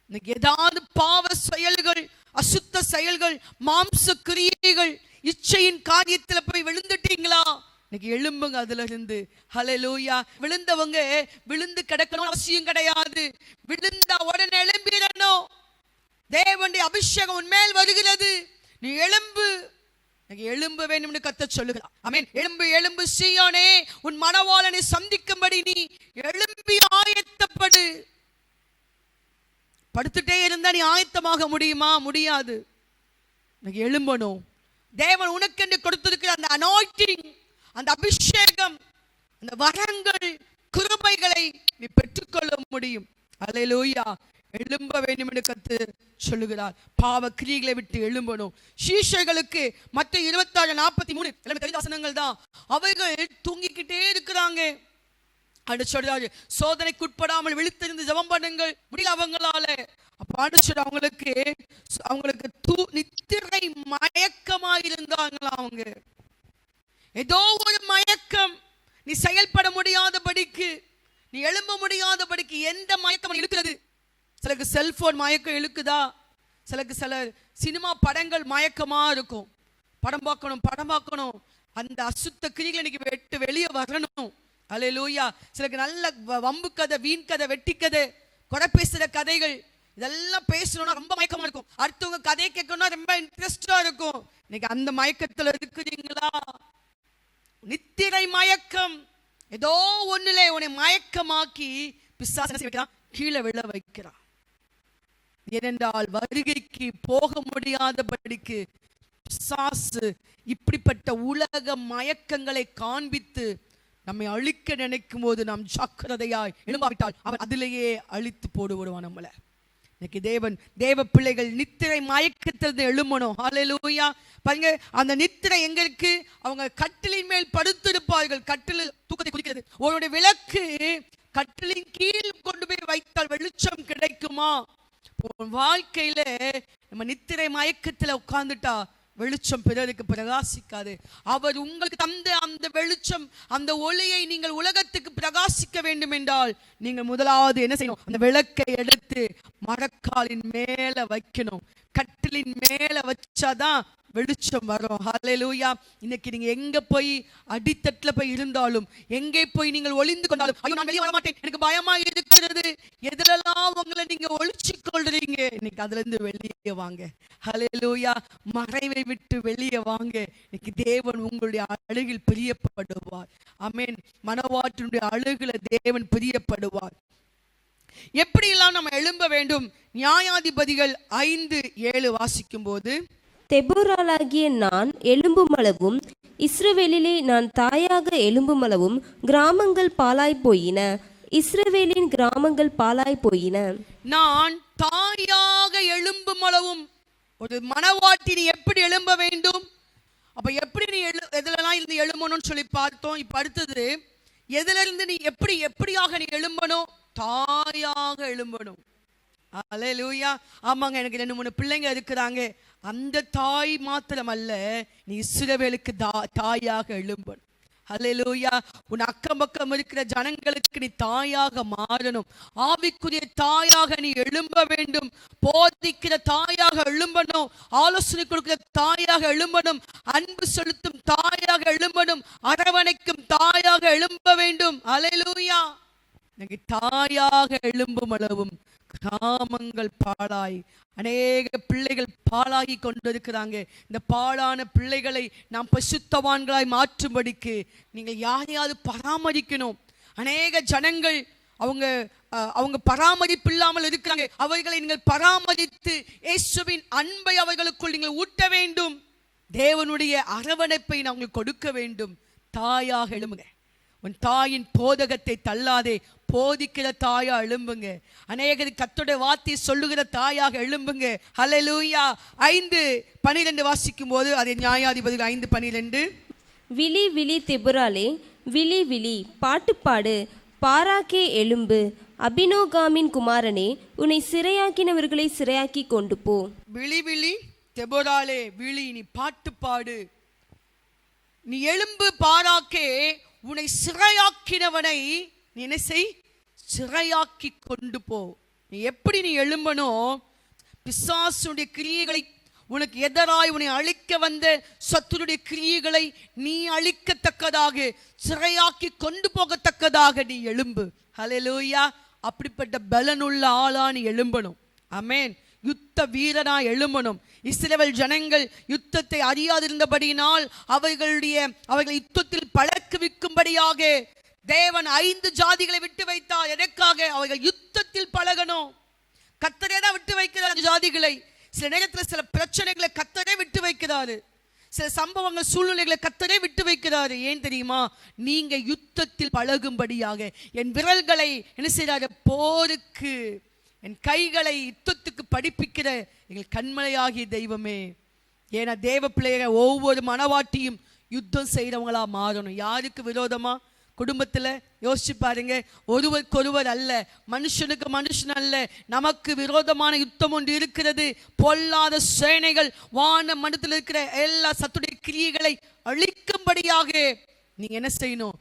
இன்னைக்கு ஏதாவது பாவ செயல்கள், அசுத்த செயல்கள், மாம்ச கிரியைகள், இச்சையின் காரியத்துல போய் விழுந்துட்டீங்களா? இன்னைக்கு எழும்புங்க அதுல இருந்து. ஹல்லேலூயா. விழுந்தவங்க விழுந்து கிடக்கணும் அவசியம் கிடையாது. விழுந்தா உடனே எழும்பிடணும். தேவனுடைய அபிஷேகம் உன்மேல் வருகிறது. நீ எழும்பு. எழும்ப வேண்டும் என்று கர்த்தர் சொல்லுகிறார். ஆமென். எழும்பு எழும்பு சீயோனே, உன் மணவாளனை சந்திக்கும்படி நீ எழும்பி ஆயத்தப்படு. படுத்துட்டே இருந்தா நீ ஆயத்தமாக முடியுமா? முடியாது. எழும்பணும். தேவன் உனக்கென்று கொடுத்திருக்கிற அந்த அனாயிண்டிங், அந்த அபிஷேகம், அந்த வரங்கள், கிருபைகளை நீ பெற்றுக்கொள்ள முடியும். அல்லேலூயா. எழும்ப வேண்டும் என்று கர்த்தர் சொல்லுகிறார். பாவ கிரியைகளை விட்டு எழும்பணும். சீஷர்களுக்கு மத்த 26:43 எல்லாமே தெரிந்த வசனங்கள் தான். அவர்கள் தூங்கிக்கிட்டே இருக்கிறாங்க. ஆண்டவர் சொல்றாரு, சோதனைக்கு உட்படாமல் விழித்திருந்து ஜெபம் பண்ணுங்கள். முடியல அவங்களால. அப்ப ஆண்டவர் அவங்களுக்கு நித்திரை மயக்கமா இருந்தாங்களா? அவங்க ஏதோ ஒரு மயக்கம். நீ செயல்பட முடியாதபடிக்கு, நீ எழும்ப முடியாதபடிக்கு எந்த மயக்கம் இழுக்கிறது? சிலருக்கு செல்போன் மயக்கம் இழுக்குதா? சிலருக்கு சில சினிமா படங்கள் மயக்கமா இருக்கும். படம் பார்க்கணும். அந்த அசுத்த கிரிகளை இன்னைக்கு விட்டு வெளியே வரணும். அல்லேலூயா. சிலருக்கு நல்ல வம்பு கதை, வீண் கதை, வெட்டி கதை, கொடை பேசுற கதைகள், இதெல்லாம் பேசணும்னா ரொம்ப மயக்கமா இருக்கும். அடுத்தவங்க கதையை கேட்கணும்னா ரொம்ப இன்ட்ரெஸ்டா இருக்கும். இன்னைக்கு அந்த மயக்கத்துல இருக்கிறீங்களா? நித்திரை மயக்கம். ஏதோ ஒண்ணுல உன்னை மயக்கமாக்கி பிசாசு கீழே விழ வைக்கிறான். ஏனென்றால் வருகைக்கு போக முடியாதபடிக்கு பிசாசு இப்படிப்பட்ட உலக மயக்கங்களை காண்பித்து நம்மை அழிக்க நினைக்கும் போது நாம் ஜாக்கிரதையாய் எழும்பாவிட்டால் அவன் அதிலேயே அழித்து போடுவான் நம்மளை. இன்னைக்கு தேவ பிள்ளைகள் நித்திரை மயக்கத்திலிருந்து எழும்பணும். ஹல்லேலூயா. பாருங்க, அந்த நித்திரை எங்க இருக்கு? அவங்க கட்டிலின் மேல் படுத்திருப்பார்கள். கட்டில் தூக்கத்தை குறிக்கிறது. உங்களுடைய விளக்கு கட்டிலின் கீழ் கொண்டு போய் வைத்தால் வெளிச்சம் கிடைக்குமா? வாழ்க்கையில நம்ம நித்திரை மயக்கத்துல உட்கார்ந்துட்டா வெளிச்சம் பிறருக்கு பிரகாசிக்காது. அவர் உங்களுக்கு தந்த அந்த வெளிச்சம், அந்த ஒளியை நீங்கள் உலகத்துக்கு பிரகாசிக்க வேண்டும் என்றால் நீங்கள் முதலாவது என்ன செய்யணும்? அந்த விளக்கை எடுத்து மரக்காலின் மேல வைக்கணும். கட்டிலின் மேல வச்சாதான் வெளிச்சம் வரும். ஹல்லேலூயா. இன்னைக்கு நீங்க எங்க போய் அடித்தட்டுல போய் இருந்தாலும், எங்கே போய் நீங்கள் ஒளிந்து கொண்டாலும், ஐயோ நான் வெளியே வர மாட்டேன், எனக்கு பயமா இருக்கிறது, எதிலெல்லாம் உங்களை நீங்க ஒளிச்சு கொள்றீங்க, இன்னைக்கு அதுல இருந்து வெளியே வாங்க. ஹல்லேலூயா. மறைவை விட்டு வெளியே வாங்க. இன்னைக்கு தேவன் உங்களுடைய அழகில் பிரியப்படுவார். ஆமென். மனவாட்டினுடைய அழகுல தேவன் பிரியப்படுவார். எப்படி எல்லாம் நம்ம எழும்ப வேண்டும்? நியாயாதிபதிகள் 5:7 வாசிக்கும் போது, தெபோராளாகிய நான் எழும்புமளவும் இஸ்ரவேலிலே நான் தாயாக எழும்புமளவும் கிராமங்கள் பாழாய் போயின. இஸ்ரவேலின் கிராமங்கள் பாழாய் போயின. நான் தாயாக எழும்புமளவும். ஒரு மனவாட்டி நீ எப்படி எழும்ப வேண்டும்? அப்ப எப்படி நீ எதுலலாம் இருந்து எழும்பணும்னு சொல்லி பார்த்தோம். இப்ப அடுத்தது எதுல இருந்து நீ எப்படியாக நீ எழும்பணும்? தாயாக எழும்பணும். அல்லேலூயா. ஆமாங்க, எனக்கு 2-3 பிள்ளைங்க இருக்கிறாங்க. அந்த தாய் மாத்திரம் அல்ல, நீ இஸ்ரவேலுக்கு தாயாக எழும்பணும். அல்லேலூயா. உன் அக்கம் பக்கம் இருக்கிற ஜனங்களுக்கு நீ தாயாக மாறணும். ஆவிக்குரிய தாயாக நீ எழும்ப வேண்டும். போதிக்கிற தாயாக எழும்பணும். ஆலோசனை கொடுக்கிற தாயாக எழும்பணும். அன்பு செலுத்தும் தாயாக எழும்பணும். அரவணைக்கும் தாயாக எழும்ப வேண்டும். அல்லேலூயா. எனக்கு தாயாக எழும்பும் அளவும் கிராமங்கள் பாழாய், அநேக பிள்ளைகள் பாழாகி கொண்டிருக்கிறாங்க. இந்த பாழான பிள்ளைகளை நாம் பசுத்தவான்களாய் மாற்றும்படிக்கு நீங்கள் யாரையாவது பராமரிக்கணும். அநேக ஜனங்கள் அவங்க பராமரிப்பு இல்லாமல் இருக்கிறாங்க. அவர்களை நீங்கள் பராமரித்து இயேசுவின் அன்பை அவர்களுக்குள் நீங்கள் ஊட்ட வேண்டும். தேவனுடைய அரவணைப்பை நாங்கள் கொடுக்க வேண்டும். தாயாக எழும்புங்க. உன் தாயின் போதகத்தை தள்ளாதே. போதிக்கிற தாயா எழும்புங்க. அநேகர் கர்த்தருடைய வார்த்தை சொல்லுகிற தாயாக எழும்புங்க. ஹல்லேலூயா. 5:12 வாசிக்கும் போது, அதே நியாயாதிபதிகள் 5:12, விழி விழி தெபுராலே, விழி விழி பாட்டுப்பாடு, பாராக்கே எழும்பு, அபினோகாமின் குமாரனே, உன்னை சிறையாக்கினவர்களை சிறையாக்கி கொண்டு போ. விழி விழி தெபோராலே, விழி, நீ பாட்டுப்பாடு, நீ எழும்பு, பாராக்கே, உன்னை சிறையாக்கினவனை நீ என்ன செய்? சிறையாக்கி கொண்டு போ. நீ எப்படி நீ எழும்பணும்? பிசாசுடைய கிரியைகளை, உனக்கு எதிராய் உன்னை அழிக்க வந்த சத்துருடைய கிரியைகளை நீ அழிக்கத்தக்கதாக, சிறையாக்கி கொண்டு போகத்தக்கதாக நீ எழும்பு. ஹல்லேலூயா. அப்படிப்பட்ட பலனுள்ள ஆளா நீ எழும்பணும். ஆமென். யுத்த வீரனா எழும்பணும். இஸ்ரவேல் ஜனங்கள் யுத்தத்தை அறியாதிருந்தபடியினால் அவர்கள் யுத்தத்தில் பழக்குவிக்கும்படியாக தேவன் 5 ஜாதிகளை விட்டு வைத்தார். எதற்காக? அவர்கள் யுத்தத்தில் பழகணும். கர்த்தரே தான் விட்டு வைக்கிறார் ஜாதிகளை. சில நேரத்தில் சில பிரச்சனைகளை கர்த்தரே விட்டு வைக்கிறாரு. சில சம்பவங்கள், சூழ்நிலைகளை கர்த்தரே விட்டு வைக்கிறாரு. ஏன் தெரியுமா? நீங்க யுத்தத்தில் பழகும்படியாக. என் விரல்களை என்ன செய்யறாரு? போருக்கு, என் கைகளை யுத்தத்துக்கு படிப்பிக்கிற எங்கள் கண்மலையாகிய தெய்வமே. ஏன்னா தேவ பிள்ளைகள் ஒவ்வொரு மனவாட்டியும் யுத்தம் செய்யறவங்களா மாறணும். யாருக்கு விரோதமா? குடும்பத்தில் யோசிச்சு பாருங்க. ஒருவருக்கொருவர் அல்ல, மனுஷனுக்கு மனுஷன் அல்ல, நமக்கு விரோதமான யுத்தம் ஒன்று இருக்கிறது. பொல்லாத சேனைகள் வான மண்டலத்தில் இருக்கிற எல்லா சத்துடைய கிரியைகளை அழிக்கும்படியாக நீங்க என்ன செய்யணும்?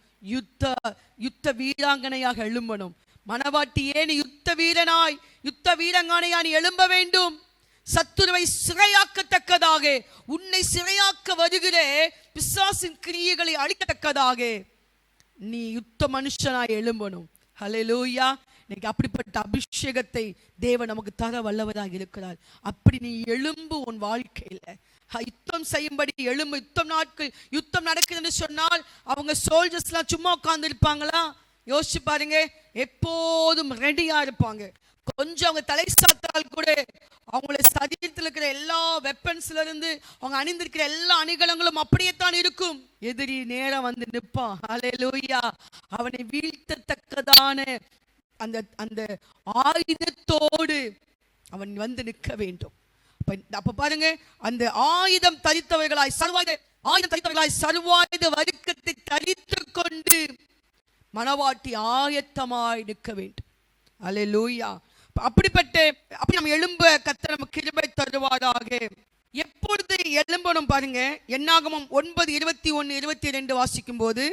யுத்த வீராங்கனையாக எழும்பணும். மனவாட்டியே, நீ யுத்த வீரனாய், யுத்த வீராங்கனையா நீ எழும்ப வேண்டும். சத்துருவை சிறையாக்கத்தக்கதாக, உன்னை சிறையாக்க வருகிற பிசாசின் கிரியைகளை அழிக்கத்தக்கதாக நீ யுத்த மனுஷனாய் எழும்பணும். ஹல்லேலூயா. இன்னைக்கு அப்படிப்பட்ட அபிஷேகத்தை தேவன் நமக்கு தர வல்லவராக இருக்கிறார். அப்படி நீ எழும்பு. உன் வாழ்க்கையில யுத்தம் செய்யும்படி எழும்பு. யுத்தம் நடக்குதுன்னு சொன்னால் அவங்க சோல்ஜர்ஸ்லாம் சும்மா உட்கார்ந்து இருப்பாங்களா? யோசிச்சு பாருங்க. எப்போதும் ரெடியா இருப்பாங்க. கொஞ்சம் அவங்க தலை சாத்தால் கூட அவங்கள சரீரத்தில் இருக்கிற எல்லா வெப்பன்ஸ்ல இருந்து அவங்க அணிந்திருக்கிற எல்லா அணிகலங்களும் அப்படியே தான் இருக்கும். எதிரி நேரம் வந்து நிற்பான். ஹல்லேலூயா. அவனை வீழ்த்தத்தக்கதான அந்த ஆயுதத்தோடு அவன் வந்து நிற்க வேண்டும். அப்ப பாருங்க, அந்த ஆயுதம் தரித்தவர்களாய் சர்வாயுத வர்க்கத்தை தரித்து கொண்டு மனவாட்டி ஆயத்தமாய் நிற்க வேண்டும். அல்லேலூயா. அப்படி நம்ம எழும்ப கர்த்தர் நமக்கு கிருபை தருவாராக. எப்பொழுது எழும்பணும் பாருங்க. என்னாகமம் 9:21-22 வாசிக்கும் போது,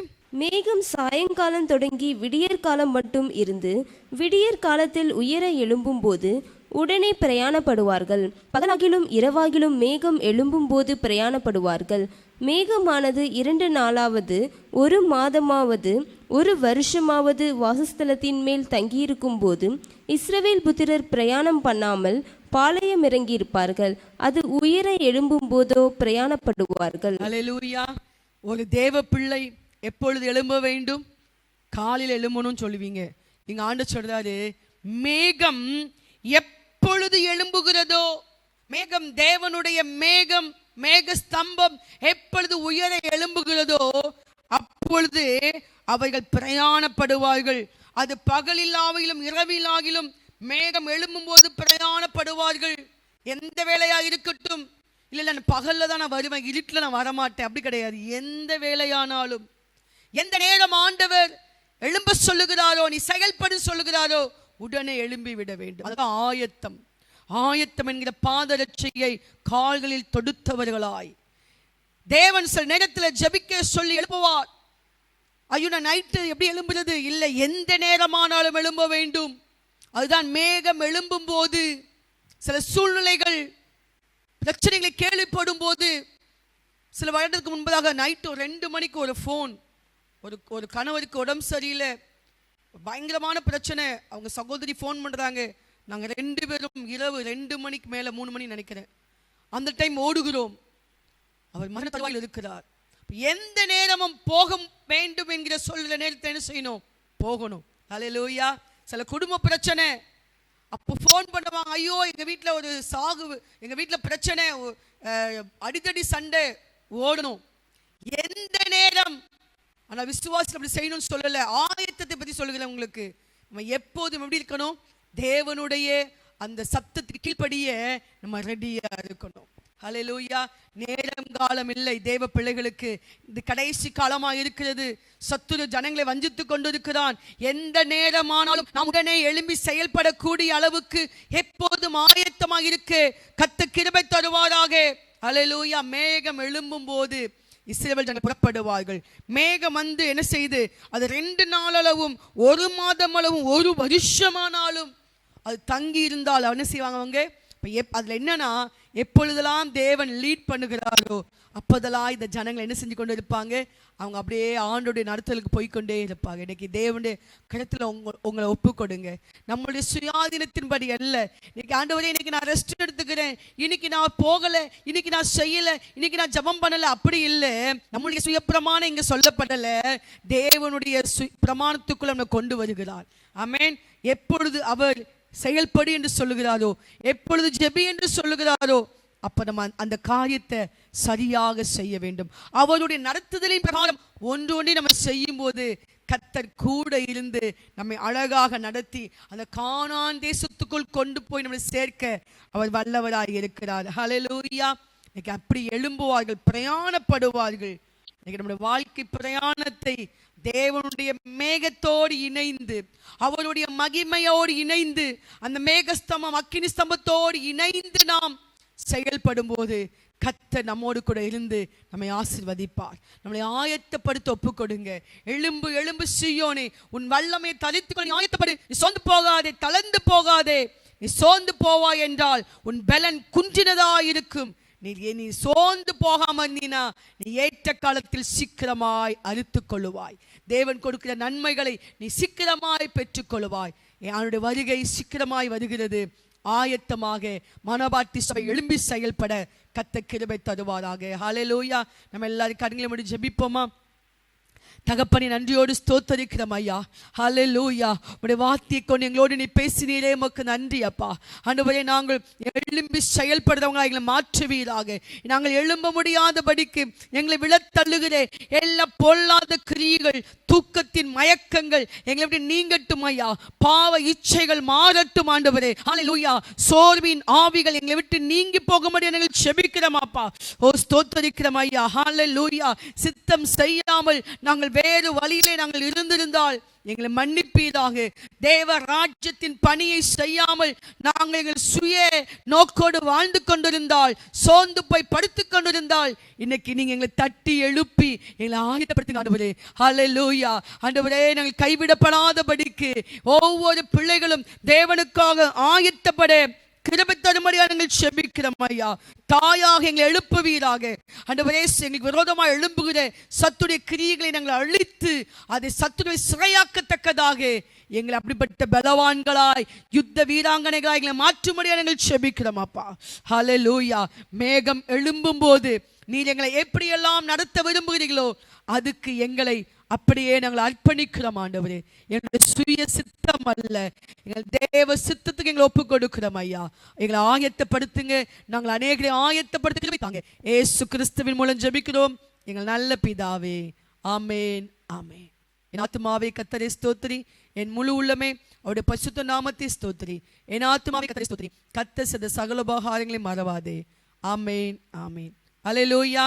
மேகம் சாயங்காலம் தொடங்கி விடியற் காலம் மட்டும் இருந்து விடியற் காலத்தில் உயர எழும்பும் போது உடனே பிரயாணப்படுவார்கள். பகலாகிலும் இரவாகிலும் மேகம் எழும்பும்போது பிரயாணப்படுவார்கள். மேகமானது 2 நாளாவது 1 மாதமாவது 1 வருஷமாவது வாசஸ்தலத்தின் மேல் தங்கியிருக்கும் போது இஸ்ரவேல் புத்திரர் பிரயாணம் பண்ணாமல் பாளையம் இறங்கியிருப்பார்கள். அது உயர எழும்பும் போதோ பிரயாணப்படுவார்கள். அல்லேலூயா. ஒரு தேவ பிள்ளை எப்பொழுது எழும்ப வேண்டும்? காலையில் எழும்பணும்னு சொல்லுவீங்க. இங்க ஆண்டவர் சொல்றாரு, மேகம் எப்பொழுது எழும்புகிறதோ, மேகம் தேவனுடைய மேகம், மேக ஸ்தம்பம் எப்பொழுது உயர எழும்புகிறதோ அப்பொழுது அவர்கள் பிரயாணப்படுவார்கள். அது பகலிலாகிலும் இரவிலாகிலும் மேகம் எழும்பும் போது பிரயாணப்படுவார்கள். எந்த வேலையா இருக்கட்டும், இல்லை நான் பகல்ல தான் நான் வருவேன், இருட்டில் நான் வரமாட்டேன், அப்படி கிடையாது. எந்த வேலையானாலும், எந்த நேரம் ஆண்டவர் எழும்ப சொல்லுகிறாரோ, நீ செயல்படு சொல்லுகிறாரோ, உடனே எழும்பி விட வேண்டும். அதுதான் ஆயத்தம். ஆயத்தம் என்கிற பாதரட்சையை கால்களில் தொடுத்தவர்களாய் தேவன் சில நேரத்தில் ஜெபிக்க சொல்லி எழுப்புவார். ஐயோ நான் நைட்டு எப்படி எழும்புறது? இல்லை, எந்த நேரமானாலும் எழும்ப வேண்டும். அதுதான் மேகம் எழும்பும் போது, சில சூழ்நிலைகள் பிரச்சனைகளை கேள்விப்படும் போது, சில வருடத்துக்கு முன்பதாக நைட்டு 2 மணிக்கு ஒரு ஃபோன், ஒரு கணவருக்கு உடம்பு சரியில்லை, பயங்கரமான பிரச்சனை. அவங்க சகோதரி ஃபோன் பண்ணுறாங்க. நாங்கள் 2 பேரும் இரவு 2 மணிக்கு மேலே 3 மணி நினைக்கிறேன், அந்த டைம் ஓடுகிறோம். அவர் மரண தருவாயில் இருக்கிறார். எந்த நேரமும் போக வேண்டும் என்கிற சொல்ற நேரத்தை என்ன செய்யணும்? போகணும். அல்லேலூயா. சில குடும்ப பிரச்சனை, அப்போ ஃபோன் பண்ணுவாங்க, ஐயோ எங்கள் வீட்டில் ஒரு சாகு, எங்கள் வீட்டில் பிரச்சனை, அடித்தடி சண்டை, ஓடணும். எந்த நேரம். ஆனால் விசுவாசம் அப்படி செய்யணும்னு சொல்லலை, ஆயத்தத்தை பற்றி சொல்லுகிறேன் உங்களுக்கு. நம்ம எப்போதும் எப்படி இருக்கணும்? தேவனுடைய அந்த சத்தத்துக்கு கீழ்ப்படிய நம்ம ரெடியா இருக்கணும். ஹல்லேலூயா. நேரம் காலம் இல்லை தேவ பிள்ளைகளுக்கு. இது கடைசி காலமாக இருக்கிறது. சத்துரு ஜனங்களை வஞ்சித்து கொண்டிருக்கிறான். எந்த நேரமானாலும் நாம் உடனே எழும்பி செயல்படக்கூடிய அளவுக்கு எப்போதும் ஆயத்தமாக இருக்கு. கர்த்தர் கிருபை தருவாராக. ஹல்லேலூயா. மேகம் எழும்பும் போது இஸ்ரவேல் ஜனங்கள் புறப்படுவார்கள். மேகம் வந்து என்ன செய்து, அது 2 நாளளவும் 1 மாதம் அளவும் 1 வருஷமானாலும் அது தங்கி இருந்தால் என்ன செய்வாங்க அவங்க? அதுல என்னன்னா, எப்பொழுதெல்லாம் தேவன் லீட் பண்ணுகிறாரோ அப்போதெல்லாம் இந்த ஜனங்கள் என்ன செஞ்சு கொண்டு இருப்பாங்க? அவங்க அப்படியே ஆண்டோடைய நடத்தலுக்கு போய்கொண்டே இருப்பாங்க. இன்னைக்கு தேவனுடைய கருத்துல உங்களை ஒப்பு கொடுங்க. நம்மளுடைய சுயாதீனத்தின்படி அல்ல. இன்னைக்கு ஆண்டவரே இன்னைக்கு நான் ரெஸ்ட் எடுத்துக்கிறேன், இன்னைக்கு நான் போகல, இன்னைக்கு நான் செய்யல, இன்னைக்கு நான் ஜெபம் பண்ணல, அப்படி இல்லை. நம்மளுடைய சுயப்பிரமாணம் இங்க சொல்லப்படல. தேவனுடைய பிரமாணத்துக்குள்ள நம்ம கொண்டு வருகிறார். ஆமென். எப்பொழுது அவர் செயல்படு என்று சொல்லுகிறாரோ, எப்பொழுது ஜெபி என்று சொல்லுகிறாரோ, அப்ப நம்ம அந்த காரியத்தை சரியாக செய்ய வேண்டும். அவருடைய நடத்துதலின் பிரகாரம் ஒன்றொன்றே நம்ம செய்யும் போது கர்த்தர் கூட இருந்து நம்மை அழகாக நடத்தி அந்த கானான் தேசத்துக்குள் கொண்டு போய் நம்மை சேர்க்க அவர் வல்லவராய் இருக்கிறார். ஹல்லேலூயா. இன்னைக்கு அப்படி எழும்புவார்கள், பிரயாணப்படுவார்கள். இன்னைக்கு நம்முடைய வாழ்க்கை பிரயாணத்தை தேவனுடைய மேகத்தோடு இணைந்து, அவருடைய மகிமையோடு இணைந்து, அந்த மேகஸ்தம்பம் அக்கினி ஸ்தம்பத்தோடு இணைந்து நாம் செயல்படும் போது கர்த்தர் நம்மோடு கூட இருந்து நம்மை ஆசீர்வதிப்பார். நம்மளை ஆயத்தப்படுத்த ஒப்பு கொடுங்க. எழும்பு எழும்பு சீயோனே, உன் வல்லமையை தரித்துக்கொள், ஆயத்தப்படு. நீ சோர்ந்து போகாதே, தளர்ந்து போகாதே. நீ சோர்ந்து போவாய் என்றால் உன் பலன் குன்றினதா இருக்கும். நீ சோர்ந்து போகாம இருந்தீனா நீ ஏற்ற காலத்தில் சீக்கிரமாய் அறுத்துக் கொள்ளுவாய். தேவன் கொடுக்கிற நன்மைகளை நீ சீக்கிரமாய் பெற்றுக்கொள்ளுவாய். அவனுடைய வருகை சீக்கிரமாய் வருகிறது. ஆயத்தமாக மனவாட்டி சபை எழும்பி செயல்பட கர்த்தர் கிருபை தருவாராக. ஹல்லேலூயா. நம்ம எல்லாரும் கண்களை மூடி ஜெபிப்போமா? தகப்பனே, நன்றியோடு ஸ்தோத்தரிக்கிறோம் ஐயா. ஹல்லேலூயா. உடைய வார்த்தையை கொண்டு எங்களோடு நீ பேசினீரே, உமக்கு நன்றி அப்பா. ஆண்டவரே, நாங்கள் எழும்பி செயல்படுறவங்க எங்களை மாற்றுவீராக. நாங்கள் எழும்ப முடியாதபடிக்கு எங்களை விழத்தள்ளுகிற எல்லா பொல்லாத கிரியைகள், தூக்கத்தின் மயக்கங்கள் எங்களை விட்டு நீங்கட்டும் ஐயா. பாவ இச்சைகள் மாறட்டும் ஆண்டவரே. ஹல்லேலூயா. சோர்வின் ஆவிகள் எங்களை விட்டு நீங்கி போக முடியாது நாங்கள் செபிக்கிறோம் அப்பா. ஓ ஸ்தோத்தரிக்கிறோம் ஐயா. ஹல்லேலூயா. சித்தம் செய்யாமல் நாங்கள் வேறு வழியிலே நாங்கள் இருந்திருந்தால் எங்களை மன்னிப்பீராக. தேவ ராஜ்யத்தின் பணியை செய்யாமல் நாங்கள் எங்கள் சுய நோக்கோடு வாழ்ந்து கொண்டிருந்தால், சோர்ந்து போய் படுத்து கொண்டிருந்தால், இன்னைக்கு நீங்க எங்களை தட்டி எழுப்பி எங்களை ஆயத்தப்படுத்துங்க ஆண்டவரே. ஹல்லேலூயா. ஆண்டவரே, நாங்கள் கைவிடப்படாதபடிக்கு ஒவ்வொரு பிள்ளைகளும் தேவனுக்காக ஆயத்தப்பட கிருபை தரும்படியாக நாங்கள் செபிக்கிறோம் ஐயா. தாயாக எங்களை எழுப்புவீராக. ஆண்டவரே, எங்களுக்கு விரோதமாக எழும்புகிற சத்துடைய கிரியைகளை நாங்கள் அழித்து அதை சத்துருவை சிறையாக்கத்தக்கதாக எங்களை அப்படிப்பட்ட பலவான்களாய் யுத்த வீராங்கனைகளாய் எங்களை மாற்றும்படியாக நாங்கள் செபிக்கிறோம் அப்பா. ஹல்லேலூயா. மேகம் எழும்பும் போது நீர் எங்களை எப்படியெல்லாம் நடத்த விரும்புகிறீர்களோ அதுக்கு எங்களை அப்படியே நாங்கள் அர்ப்பணிக்கிறோம் ஆண்டவரே. எங்களுடைய சுய சித்தம் அல்ல, எங்கள் தேவ சித்தத்துக்கு எங்களை ஒப்பு கொடுக்கிறோம் ஐயா. எங்களை ஆயத்தப்படுத்துங்க. நாங்கள் அநேகரை ஆயத்தப்படுத்த இயேசு கிறிஸ்துவின் மூலம் ஜெபிக்கிறோம் எங்கள் நல்ல பிதாவே. ஆமேன், ஆமேன். என் ஆத்துமாவே கர்த்தரை ஸ்தோத்திரி, என் முழு உள்ளமே அவருடைய பரிசுத்த நாமத்தை ஸ்தோத்திரி. என் ஆத்துமாவே கர்த்தரை ஸ்தோத்திரி, கர்த்தர் செய்த சகல உபகாரங்களை மறவாதே. ஆமேன், ஆமேன். அல்லேலூயா.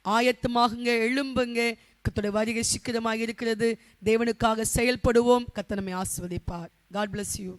ஆயத்தமாகுங்க, எழும்புங்க. கர்த்தருடைய வருகை சீக்கிரமாக இருக்கிறது. தேவனுக்காக செயல்படுவோம். கர்த்தர் நம்மை ஆசீர்வதிப்பார். God bless you.